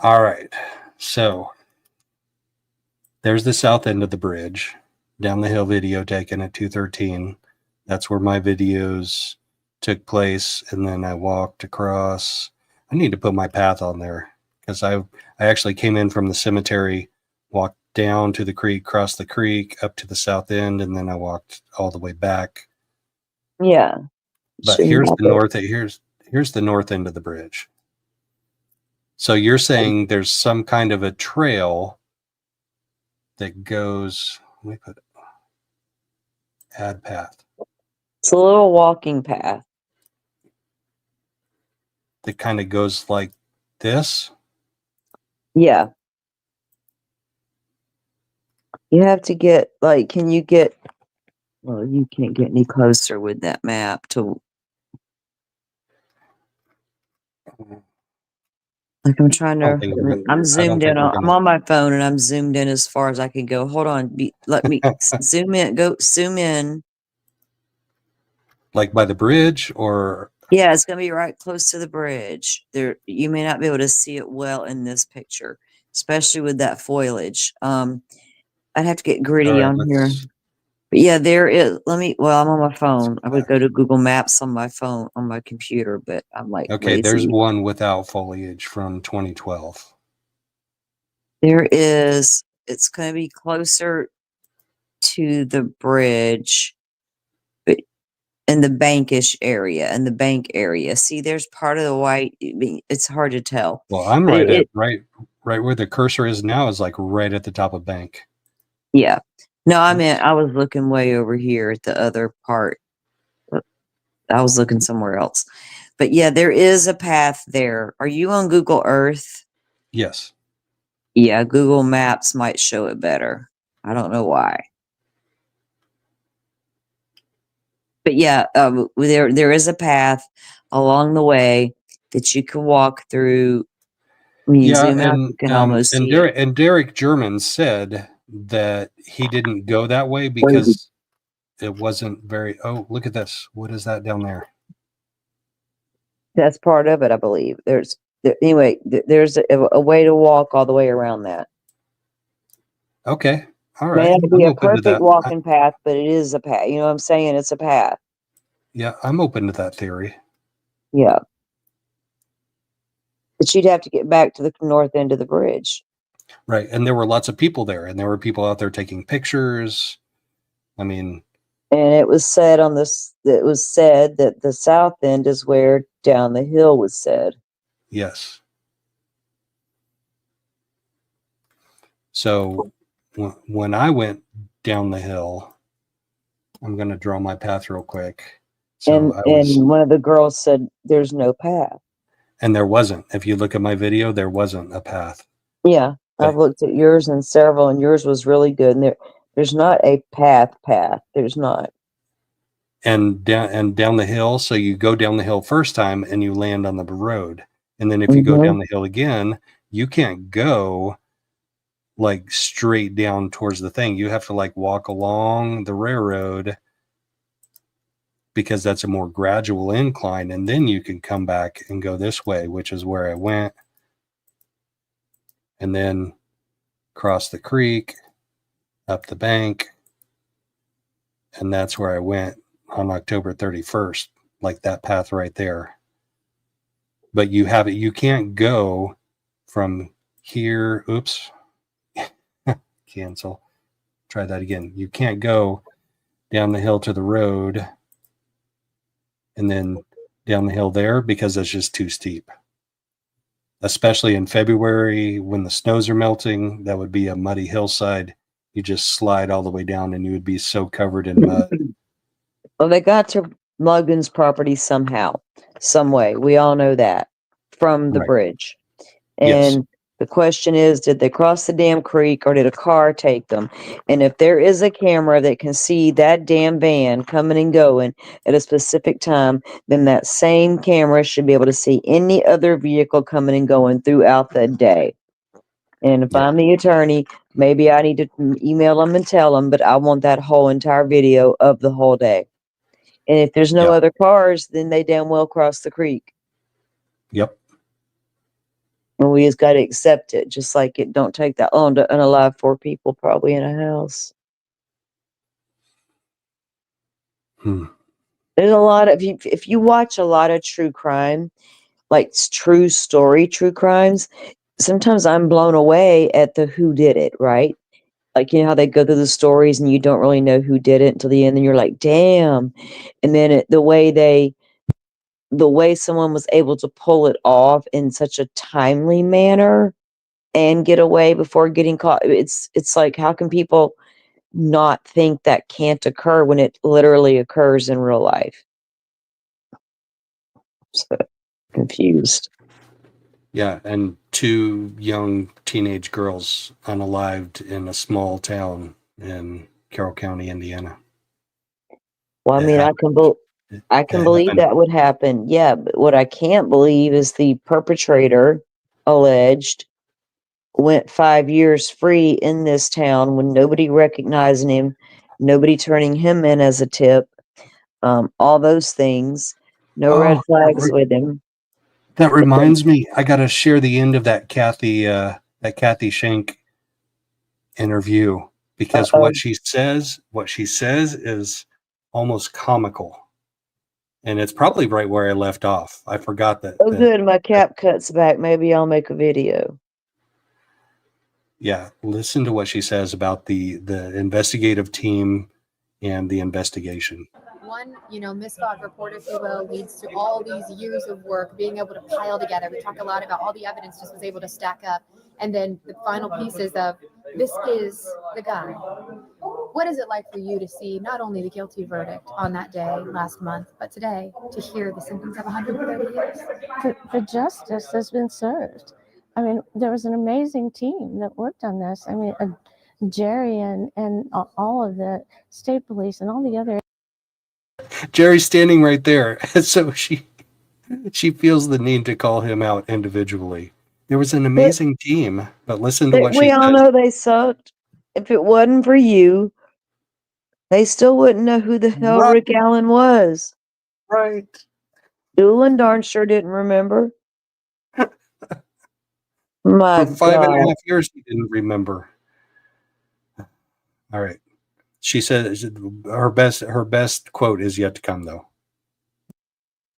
All right, so there's the south end of the bridge, down the hill video taken at 2:13. That's where my videos took place, and then I walked across. I need to put my path on there because I actually came in from the cemetery, walked down to the creek, crossed the creek up to the south end, and then I walked all the way back. Yeah. But here's the north. Here's the north end of the bridge. So you're saying there's some kind of a trail that goes. Let me put add path. It's a little walking path that kind of goes like this. Yeah. You have to get, like, can you get, well, you can't get any closer with that map to, like, I'm trying to, I'm zoomed in, I'm on my phone and I'm zoomed in as far as I can go. Hold on. Let me zoom in. Like by the bridge or? Yeah, it's going to be right close to the bridge. There, you may not be able to see it well in this picture, especially with that foliage. I'd have to get gritty on here. But yeah, there is. Well, I'm on my phone. I would go to Google Maps on my phone, on my computer, but I'm like, okay, lazy. There's one without foliage from 2012. There is. It's going to be closer to the bridge, but in the bankish area, See, there's part of the white. It's hard to tell. Well, I'm right where the cursor is now is like right at the top of bank. Yeah. No, I mean, I was looking way over here at the other part. I was looking somewhere else. But yeah, there is a path there. Are you on Google Earth? Yes. Yeah, Google Maps might show it better. I don't know why. But yeah, there is a path along the way that you can walk through. When you zoom out, you can almost see it. And Derek German said that he didn't go that way because it wasn't very. Oh, look at this! What is that down there? That's part of it, I believe. There's a way to walk all the way around that. Okay, all right. May not be a perfect walking path, but it is a path. You know what I'm saying? It's a path. Yeah, I'm open to that theory. Yeah. But you'd have to get back to the north end of the bridge. Right. And there were lots of people there, and there were people out there taking pictures. I mean, and it was said that the south end is where down the hill was said. Yes. So when I went down the hill, I'm going to draw my path real quick. So and one of the girls said there's no path. And there wasn't. If you look at my video, there wasn't a path. Yeah. I've looked at yours and several, and yours was really good. And there's not a path. There's not. And down the hill. So you go down the hill first time and you land on the road. And then if you go down the hill again, you can't go like straight down towards the thing. You have to like walk along the railroad because that's a more gradual incline. And then you can come back and go this way, which is where I went. And then cross the creek up the bank, and that's where I went on October 31st, like that path right there. But you can't go from here. Oops. Cancel. Try that again. You can't go down the hill to the road and then down the hill there because it's just too steep. Especially in February when the snows are melting, that would be a muddy hillside. You just slide all the way down and you would be so covered in mud. Well, they got to Logan's property somehow, some way. We all know that from the Right. bridge. Yes. And the question is, did they cross the damn creek or did a car take them? And if there is a camera that can see that damn van coming and going at a specific time, then that same camera should be able to see any other vehicle coming and going throughout the day. And if Yeah. I'm the attorney, maybe I need to email them and tell them, but I want that whole entire video of the whole day. And if there's no Yeah. other cars, then they damn well cross the creek. Yep. And we just got to accept it, just like it don't take that long to unalive 4 people probably in a house. There's a lot of, if you watch a lot of true crime, like true story, true crimes, sometimes I'm blown away at the who did it, right? Like, you know how they go through the stories and you don't really know who did it until the end, and you're like, damn. And then the way someone was able to pull it off in such a timely manner and get away before getting caught. It's like, how can people not think that can't occur when it literally occurs in real life? So confused. Yeah. And 2 young teenage girls unalived in a small town in Carroll County, Indiana. Well, I It mean, happened. I It can believe happened. that would happen. Yeah, but what I can't believe is the perpetrator, alleged, went 5 years free in this town when nobody recognizing him, nobody turning him in as a tip, all those things, no red Oh, flags with him. that reminds me, I got to share the end of that Kathy Shank interview because Uh-oh. what she says is almost comical. And it's probably right where I left off. I forgot that. Oh, good, my cap cuts back. Maybe I'll make a video. Yeah, listen to what she says about the investigative team and the investigation. One, misfiled report, if you will, leads to all these years of work being able to pile together. We talk a lot about all the evidence just was able to stack up. And then the final pieces of this is the guy. What is it like for you to see not only the guilty verdict on that day last month, but today to hear the sentence of 130 years? The justice has been served. I mean, there was an amazing team that worked on this. I mean, Jerry and all of the state police and all the other. Jerry's standing right there. So she feels the need to call him out individually. There was an amazing team, but listen to what she We all says. know they sucked. If it wasn't for you, they still wouldn't know who the hell Right. Rick Allen was. Right. Doolin darn sure didn't remember. My For 5.5 God. years, he didn't remember. All right. She says her best quote is yet to come, though.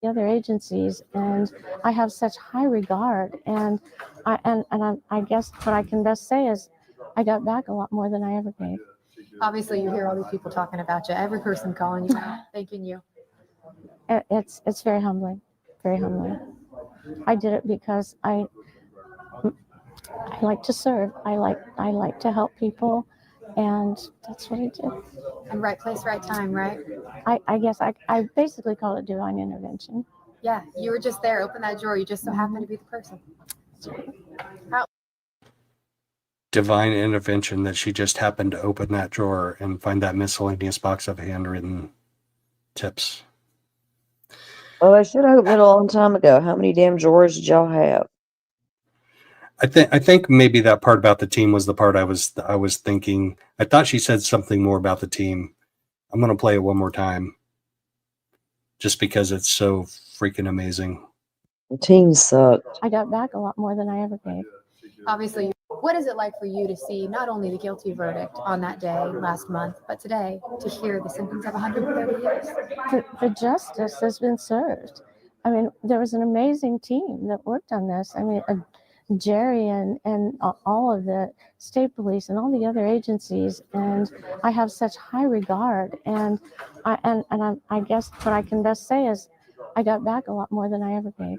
The other agencies, and I have such high regard, and I guess what I can best say is I got back a lot more than I ever gave. Obviously, you hear all these people talking about you, every person calling you out, thanking you. It's very humbling, very humbling. I did it because I like to serve. I like to help people, and that's what I did. And right place, right time, right? I guess I basically call it divine intervention. Yeah, you were just there, open that drawer, you just so happened to be the person. Divine intervention that she just happened to open that drawer and find that miscellaneous box of handwritten tips. Well, I should have opened it a long time ago. How many damn drawers did y'all have? I think maybe that part about the team was the part I was thinking. I thought she said something more about the team. I'm going to play it one more time just because it's so freaking amazing. The team sucked. I got back a lot more than I ever gave. Obviously, What is it like for you to see not only the guilty verdict on that day last month, but today to hear the sentence of 130 years? The justice has been served. I mean, there was an amazing team that worked on this. I mean, Jerry and all of the state police and all the other agencies, and I have such high regard. And I guess what I can best say is I got back a lot more than I ever gave.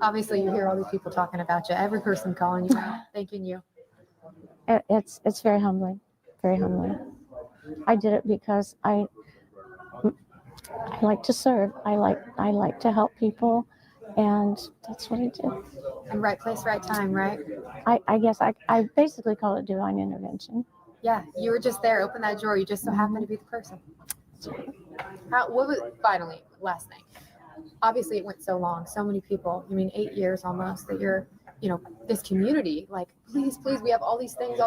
Obviously, you hear all these people talking about you, every person calling you out, thanking you. It's very humbling, very humbling. I did it because I like to serve. I like to help people, and that's what I did. And right place, right time, right? I guess I basically call it divine intervention. Yeah, you were just there, open that drawer. You just so happened to be the person. What was finally last thing? Obviously, it went so long, so many people. I mean, 8 years almost that you're, this community. Like, please, we have all these things.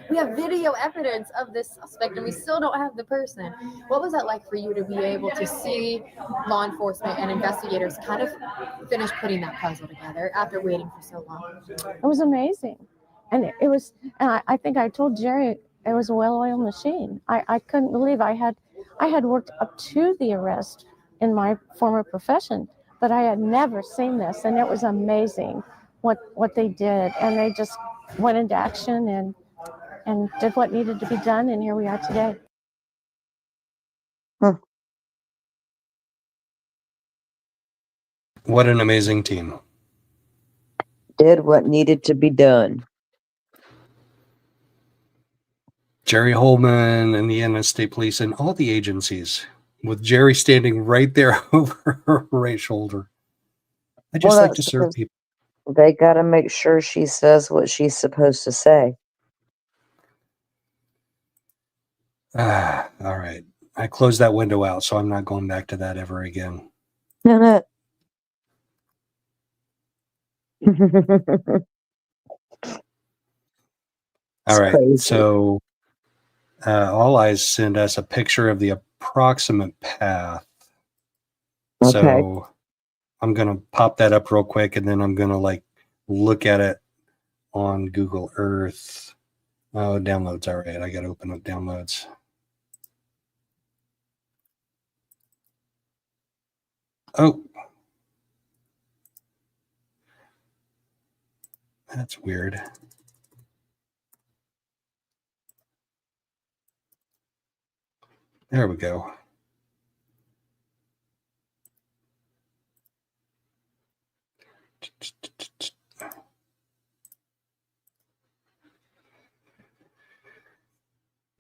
We have video evidence of this suspect, and we still don't have the person. What was that like for you to be able to see law enforcement and investigators kind of finish putting that puzzle together after waiting for so long? It was amazing, and it was. And I think I told Jerry it was a well-oiled machine. I couldn't believe I had worked up to the arrest in my former profession, but I had never seen this, and it was amazing what they did, and they just went into action and did what needed to be done, and here we are today. What an amazing team. Did what needed to be done. Jerry Holman, Indiana State Police, and all the agencies, with Jerry standing right there over her right shoulder. I just like to serve people. They got to make sure she says what she's supposed to say. All right. I closed that window out, so I'm not going back to that ever again. All right. crazy. So All Eyes send us a picture of the approximate path. Okay. So I'm going to pop that up real quick, and then I'm going to look at it on Google Earth. Oh, downloads. All right. I got to open up downloads. Oh, that's weird. There we go.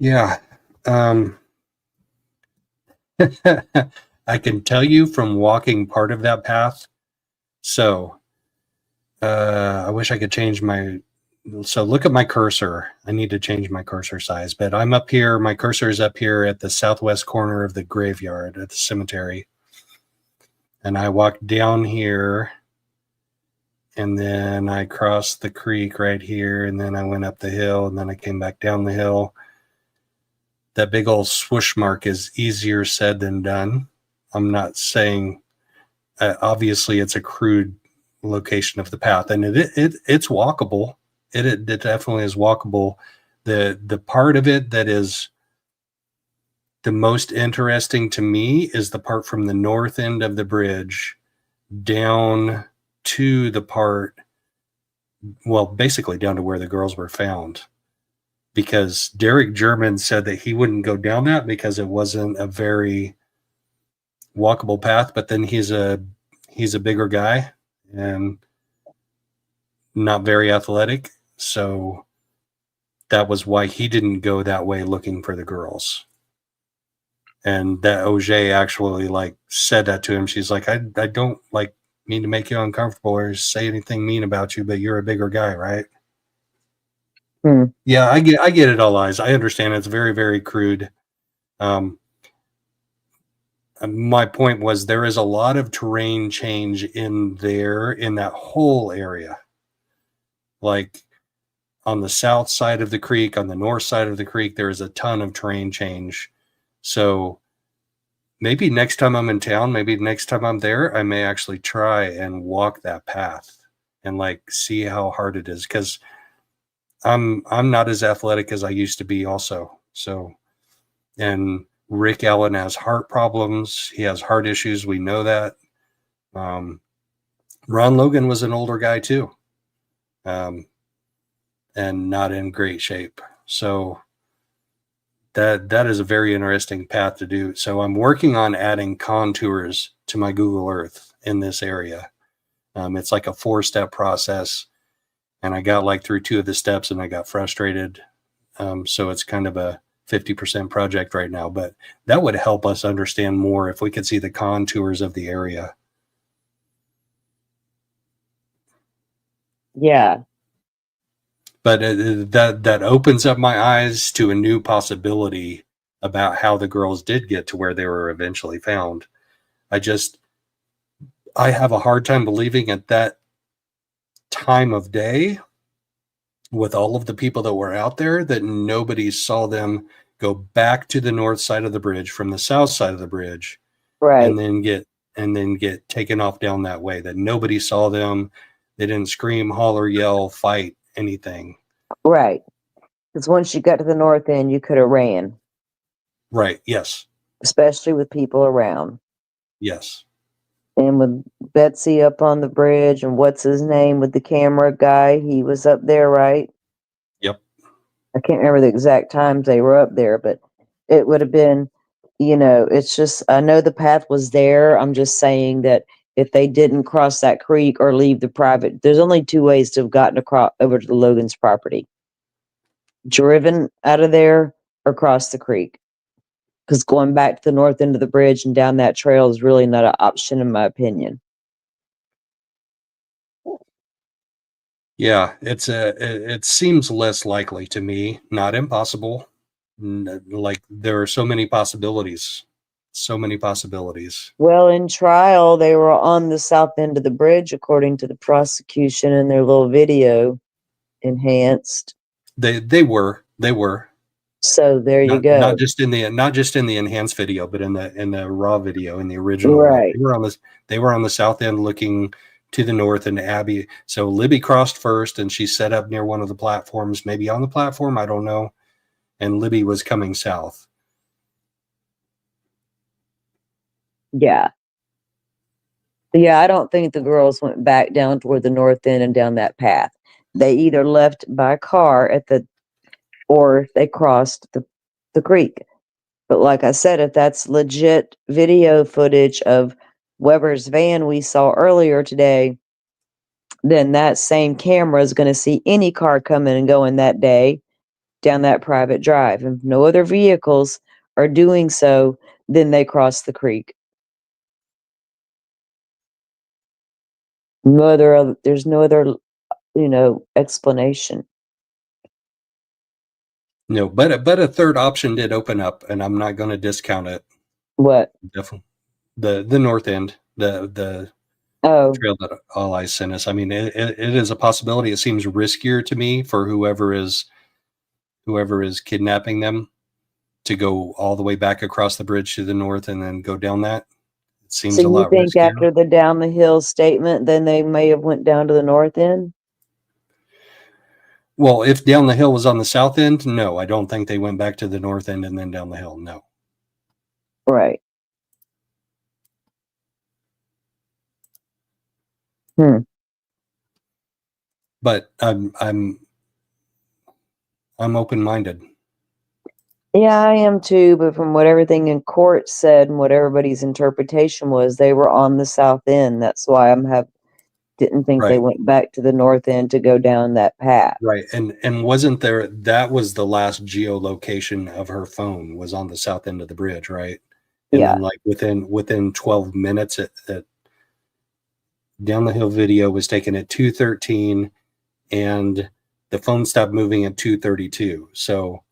Yeah. I can tell you from walking part of that path. So I wish I could change so look at my cursor. I need to change my cursor size, but I'm up here. My cursor is up here at the southwest corner of the graveyard at the cemetery. And I walked down here, and then I crossed the creek right here, and then I went up the hill, and then I came back down the hill. That big old swoosh mark is easier said than done. I'm not saying, obviously it's a crude location of the path, and it's walkable. It definitely is walkable. The part of it that is the most interesting to me is the part from the north end of the bridge down to the part, well, basically down to where the girls were found. Because Derek German said that he wouldn't go down that because it wasn't a very walkable path, but then he's a bigger guy and not very athletic. So that was why he didn't go that way looking for the girls. And that OJ actually said that to him. She's like, I don't mean to make you uncomfortable or say anything mean about you, but you're a bigger guy, right? Yeah, I get it, All Eyes. I understand it's very, very crude. My point was there is a lot of terrain change in that whole area. Like on the south side of the creek, on the north side of the creek, there is a ton of terrain change. So maybe next time I'm in town, maybe next time I'm there, I may actually try and walk that path and see how hard it is. Because I'm not as athletic as I used to be also. So, and Rick Allen has heart problems. He has heart issues. We know that. Ron Logan was an older guy too. And not in great shape. So that is a very interesting path to do. So I'm working on adding contours to my Google Earth in this area. It's like a 4-step process, and I got like through 2 of the steps and I got frustrated. So it's kind of a 50% project right now, but that would help us understand more if we could see the contours of the area. Yeah. But that opens up my eyes to a new possibility about how the girls did get to where they were eventually found. I have a hard time believing at that time of day, with all of the people that were out there, that nobody saw them go back to the north side of the bridge from the south side of the bridge, Right. and then get taken off down that way. That nobody saw them. They didn't scream, holler, yell, fight, anything. Right. Because once you got to the north end, you could have ran, Right. Yes. especially with people around. Yes. And with Betsy up on the bridge, and what's his name with the camera guy, he was up there, right? Yep. I can't remember the exact times they were up there, but it would have been, it's just, I know the path was there. I'm just saying that if they didn't cross that creek or leave the private, there's only 2 ways to have gotten across over to the Logan's property: driven out of there or cross the creek. Because going back to the north end of the bridge and down that trail is really not an option, in my opinion. Yeah, it seems less likely to me, not impossible. Like there are so many possibilities, Well, in trial, they were on the south end of the bridge, according to the prosecution in their little video enhanced. They were So there you not go. just in the enhanced video, but in the raw video, in the original. Right. They were on the south end looking to the north, and Abby. So Libby crossed first, and she set up near one of the platforms, maybe on the platform, I don't know. And Libby was coming south. Yeah. Yeah, I don't think the girls went back down toward the north end and down that path. They either left by car or they crossed the creek. But like I said, if that's legit video footage of Weber's van we saw earlier today, then that same camera is going to see any car coming and going that day down that private drive. And if no other vehicles are doing so, then they cross the creek. There's no other, explanation. No, but a third option did open up, and I'm not going to discount it. What? Definitely, the north end, the trail that All Eyes sent us. I mean, it is a possibility. It seems riskier to me for whoever is kidnapping them to go all the way back across the bridge to the north and then go down that. It seems So a you lot think riskier. after the down the hill statement, then they may have went down to the north end? Well, if down the hill was on the south end, no, I don't think they went back to the north end and then down the hill. No. Right. But I'm open-minded. Yeah, I am too, but from what everything in court said and what everybody's interpretation was, they were on the south end. That's why didn't think they Right. went back to the north end to go down that path. Right. And wasn't there, that was the last geolocation of her phone, was on the south end of the bridge, right? And Yeah. then like within 12 minutes at down the hill video was taken at 2:13, and the phone stopped moving at 2:32. So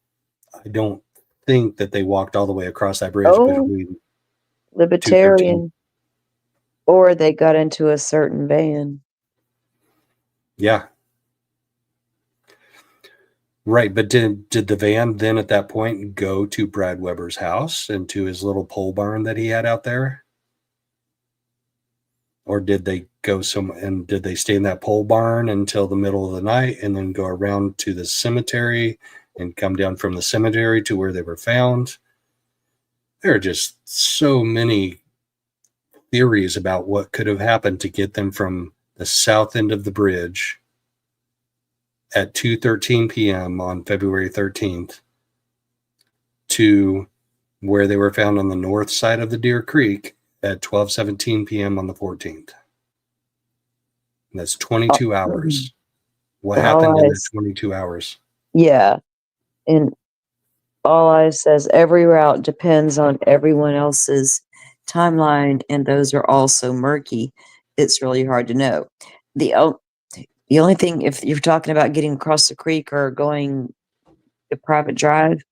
I don't think that they walked all the way across that bridge between Libertarian. Or they got into a certain van. Yeah. Right, but did the van then at that point go to Brad Weber's house and to his little pole barn that he had out there? Or did they go and did they stay in that pole barn until the middle of the night and then go around to the cemetery and come down from the cemetery to where they were found? There are just so many theories about what could have happened to get them from the south end of the bridge at 2:13 p.m. on February 13th to where they were found on the north side of the Deer Creek at 12:17 p.m. on the 14th. And that's 22 hours. What happened in the 22 hours? Yeah. And all I says, every route depends on everyone else's timeline, and those are also murky. It's really hard to know. The only thing, if you're talking about getting across the creek or going a private drive,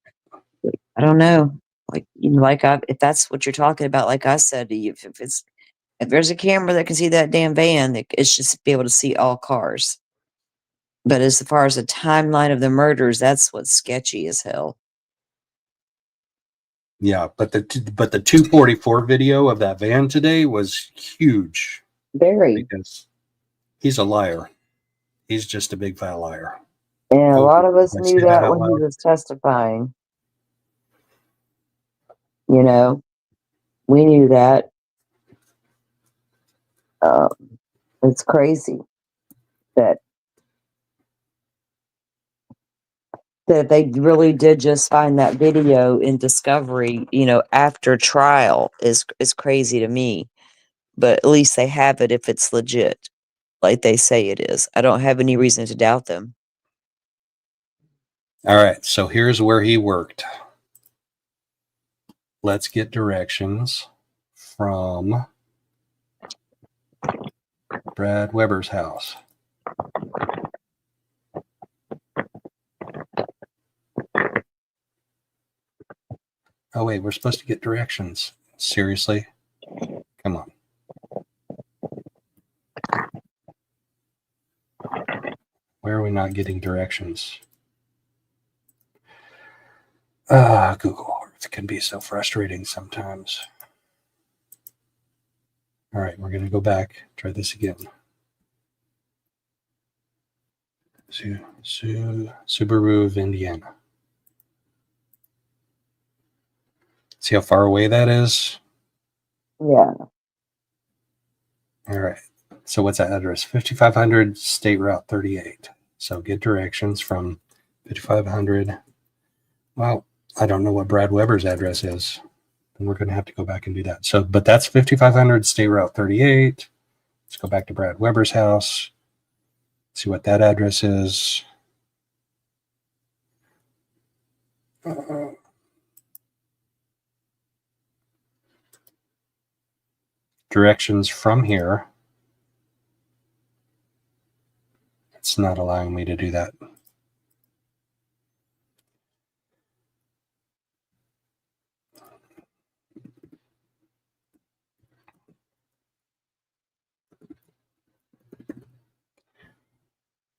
I don't know. If that's what you're talking about, like I said, if there's a camera that can see that damn van, it's just be able to see all cars. But as far as the timeline of the murders, that's what's sketchy as hell. Yeah, but the 244 video of that van today was huge. Very. Because he's a liar. He's just a big fat liar. And a lot of us knew that when he was testifying. You know, we knew that. It's crazy that they really did just find that video in discovery, after trial is crazy to me. But at least they have it if it's legit, like they say it is. I don't have any reason to doubt them. All right, so here's where he worked. Let's get directions from Brad Weber's house. Oh, wait, we're supposed to get directions. Seriously? Come on. Where are we not getting directions? Google Earth can be so frustrating sometimes. All right, we're going to go back. Try this again. Subaru of Indiana. See how far away that is? Yeah. All right. So what's that address? 5500 State Route 38. So get directions from 5500. Well, I don't know what Brad Weber's address is. And we're going to have to go back and do that. So, but that's 5500 State Route 38. Let's go back to Brad Weber's house. See what that address is. Directions from here. It's not allowing me to do that.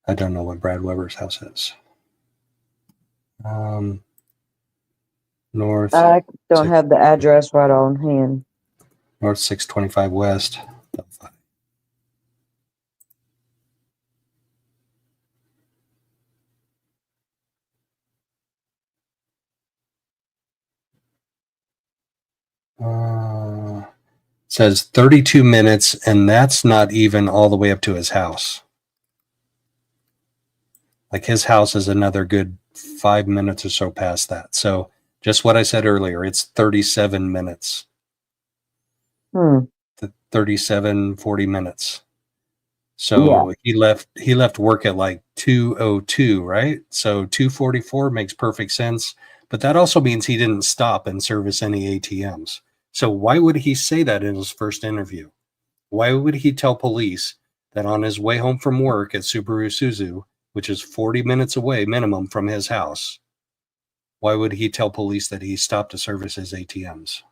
I don't know what Brad Weber's house is. North. I don't have the address right on hand. North 625 West. Delphi. Says 32 minutes, and that's not even all the way up to his house. Like his house is another good 5 minutes or so past that. So just what I said earlier, it's 37 minutes. 37, 40 minutes. So yeah. he left work at like 2:02, right? So 2:44 makes perfect sense. But that also means he didn't stop and service any ATMs. So why would he say that in his first interview? Why would he tell police that on his way home from work at Subaru Suzu, which is 40 minutes away minimum from his house, why would he tell police that he stopped to service his ATMs?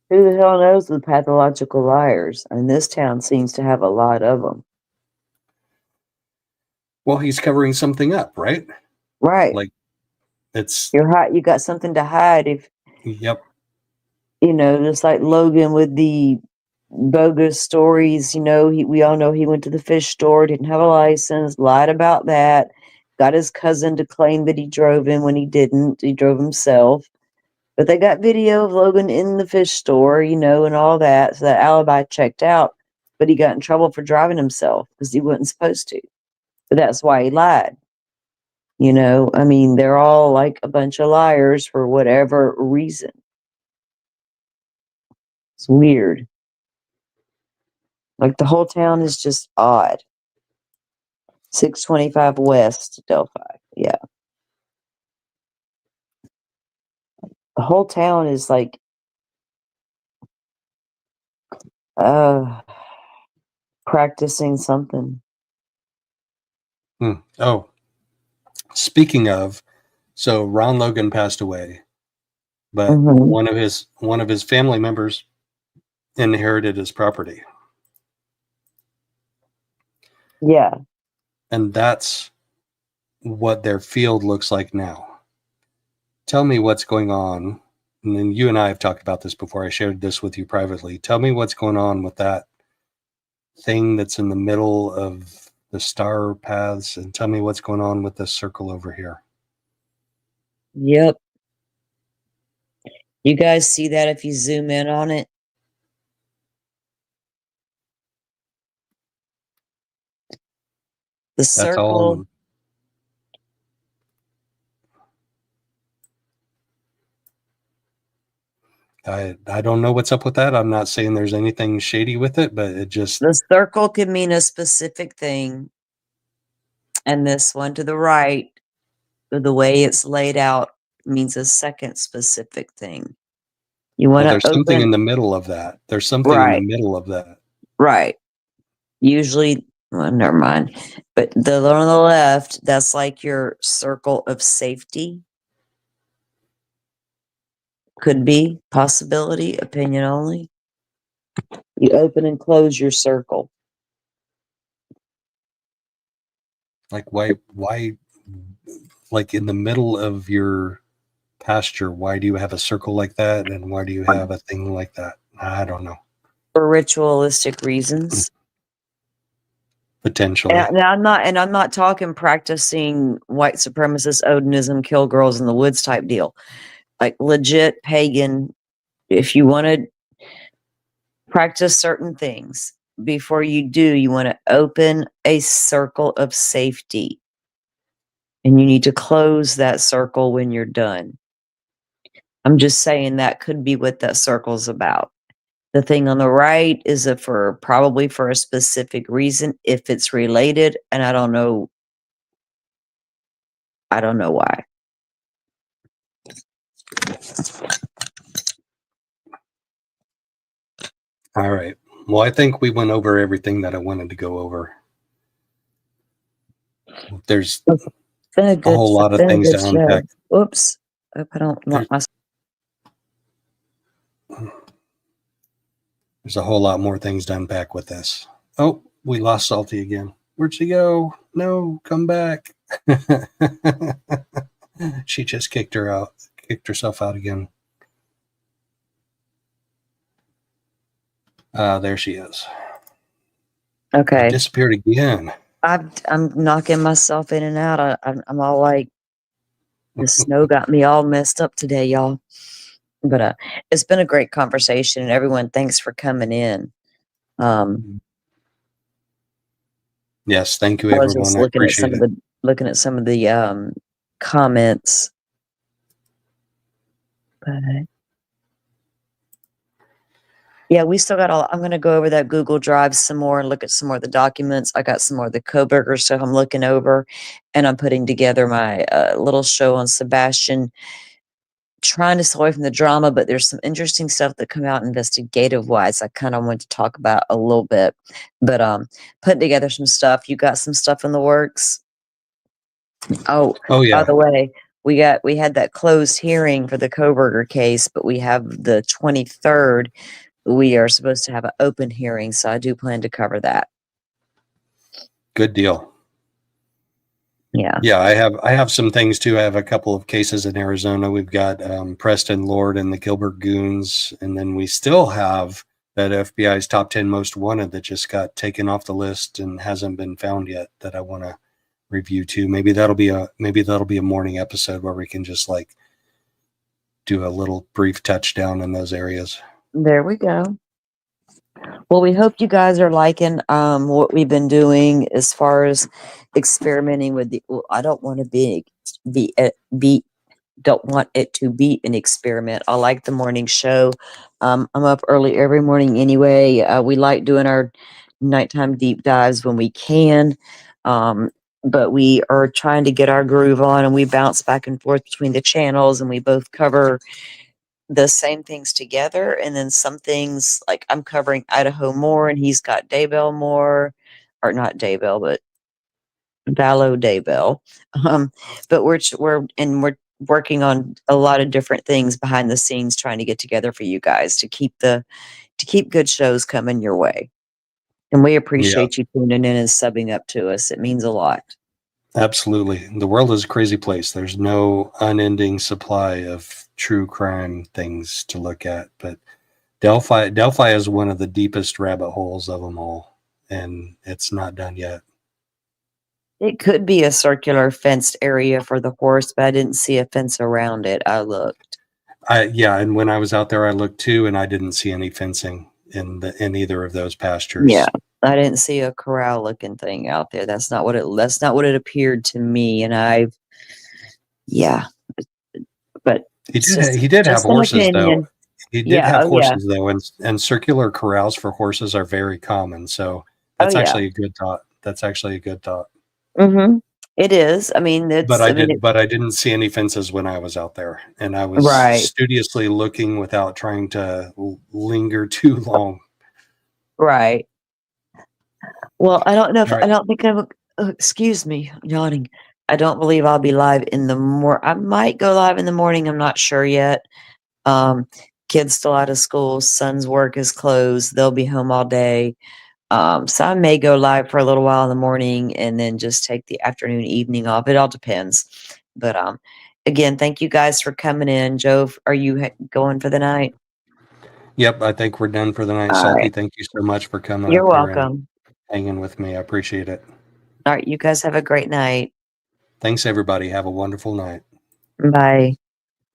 Who the hell knows the pathological liars? And this town seems to have a lot of them. Well, he's covering something up, right? Right. Like it's you got something to hide if yep. Just like Logan with the bogus stories. We all know he went to the fish store, didn't have a license, lied about that, got his cousin to claim that he drove him when he didn't. He drove himself. But they got video of Logan in the fish store, and all that. So that alibi checked out. But he got in trouble for driving himself because he wasn't supposed to. But that's why he lied. They're all like a bunch of liars for whatever reason. It's weird. Like the whole town is just odd. 625 West, Delphi. Yeah. The whole town is like, practicing something. Oh, speaking of, so Ron Logan passed away, but Mhm. one of his family members inherited his property, Yeah. and that's what their field looks like now. Tell me what's going on. And then you and I have talked about this before. I shared this with you privately. Tell me what's going on with that thing that's in the middle of the star paths, and tell me what's going on with this circle over here. Yep. You guys see that if you zoom in on it? The That's all. circle. I don't know what's up with that. I'm not saying there's anything shady with it, but it just, The circle could mean a specific thing. And this one to the right, the way it's laid out, means a second specific thing. You want well, to there's something in open, the middle of that. There's something in the right, middle of that. right. Usually, well, never mind. But the one on the left, that's like your circle of safety. Could be, possibility, opinion only. You open and close your circle. Like why, like in the middle of your pasture, why do you have a circle like that? And why do you have a thing like that? I don't know. For ritualistic reasons. Potentially. And I'm not talking practicing white supremacist Odinism, kill girls in the woods type deal. Like legit pagan. If you want to practice certain things, before you do, you want to open a circle of safety. And you need to close that circle when you're done. I'm just saying that could be what that circle's about. The thing on the right is probably for a specific reason, if it's related, and I don't know why. All right. Well, I think we went over everything that I wanted to go over. There's Been a whole lot of things to unpack. Oops. Hope I don't lock my. There's a whole lot more things to unpack with this. Oh, we lost Salty again. Where'd she go? No, come back. She just kicked herself out again. There she is. Okay. Disappeared again. I'm knocking myself in and out. I'm all like, the snow got me all messed up today, y'all. But it's been a great conversation, and everyone, thanks for coming in. Yes, thank you, I was everyone. just I appreciate it. looking at some of the comments. But yeah, we still got I'm going to go over that Google Drive some more and look at some more of the documents. I got some more of the Coburger stuff I'm looking over, and I'm putting together my little show on Sebastian, trying to stay away from the drama, but there's some interesting stuff that come out investigative wise. I kind of want to talk about a little bit, but putting together some stuff. You got some stuff in the works? Oh yeah. By the way, we had that closed hearing for the Coburger case, but we have the 23rd. We are supposed to have an open hearing, so I do plan to cover that. Good deal. Yeah. Yeah, I have some things too. I have a couple of cases in Arizona. We've got Preston Lord and the Gilbert Goons, and then we still have that FBI's top 10 most wanted that just got taken off the list and hasn't been found yet that I want to review too. Maybe that'll be a morning episode where we can just like do a little brief touchdown in those areas. There we go. Well, we hope you guys are liking what we've been doing as far as experimenting with the. Well, I don't want to don't want it to be an experiment. I like the morning show. I'm up early every morning anyway. We like doing our nighttime deep dives when we can. But we are trying to get our groove on, and we bounce back and forth between the channels, and we both cover the same things together. And then some things, like I'm covering Idaho more, and he's got Daybell more, or not Daybell, but Vallow Daybell. But we're working on a lot of different things behind the scenes, trying to get together for you guys to keep good shows coming your way. And we appreciate you tuning in and subbing up to us. It means a lot. Absolutely. The world is a crazy place. There's no unending supply of true crime things to look at, but Delphi is one of the deepest rabbit holes of them all, and it's not done yet. It could be a circular fenced area for the horse, but I didn't see a fence around it. I looked. And when I was out there, I looked too, and I didn't see any fencing in either of those pastures. Yeah, I didn't see a corral looking thing out there. That's not what it appeared to me. And but he did have horses though. He did have horses though, and circular corrals for horses are very common. So that's actually a good thought. That's actually a good thought. Mm-hmm. It is. I mean, but I didn't see any fences when I was out there, and I was studiously looking without trying to linger too long. Right. Well, I don't know if I don't think excuse me, yawning. I don't believe I'll be live in the I might go live in the morning. I'm not sure yet. Kids still out of school. Son's work is closed. They'll be home all day. So I may go live for a little while in the morning and then just take the afternoon, evening off. It all depends. But again, thank you guys for coming in. Joe, are you going for the night? Yep, I think we're done for the night. Salty, right. Thank you so much for coming. You're welcome. Hanging with me. I appreciate it. All right, you guys have a great night. Thanks, everybody. Have a wonderful night. Bye.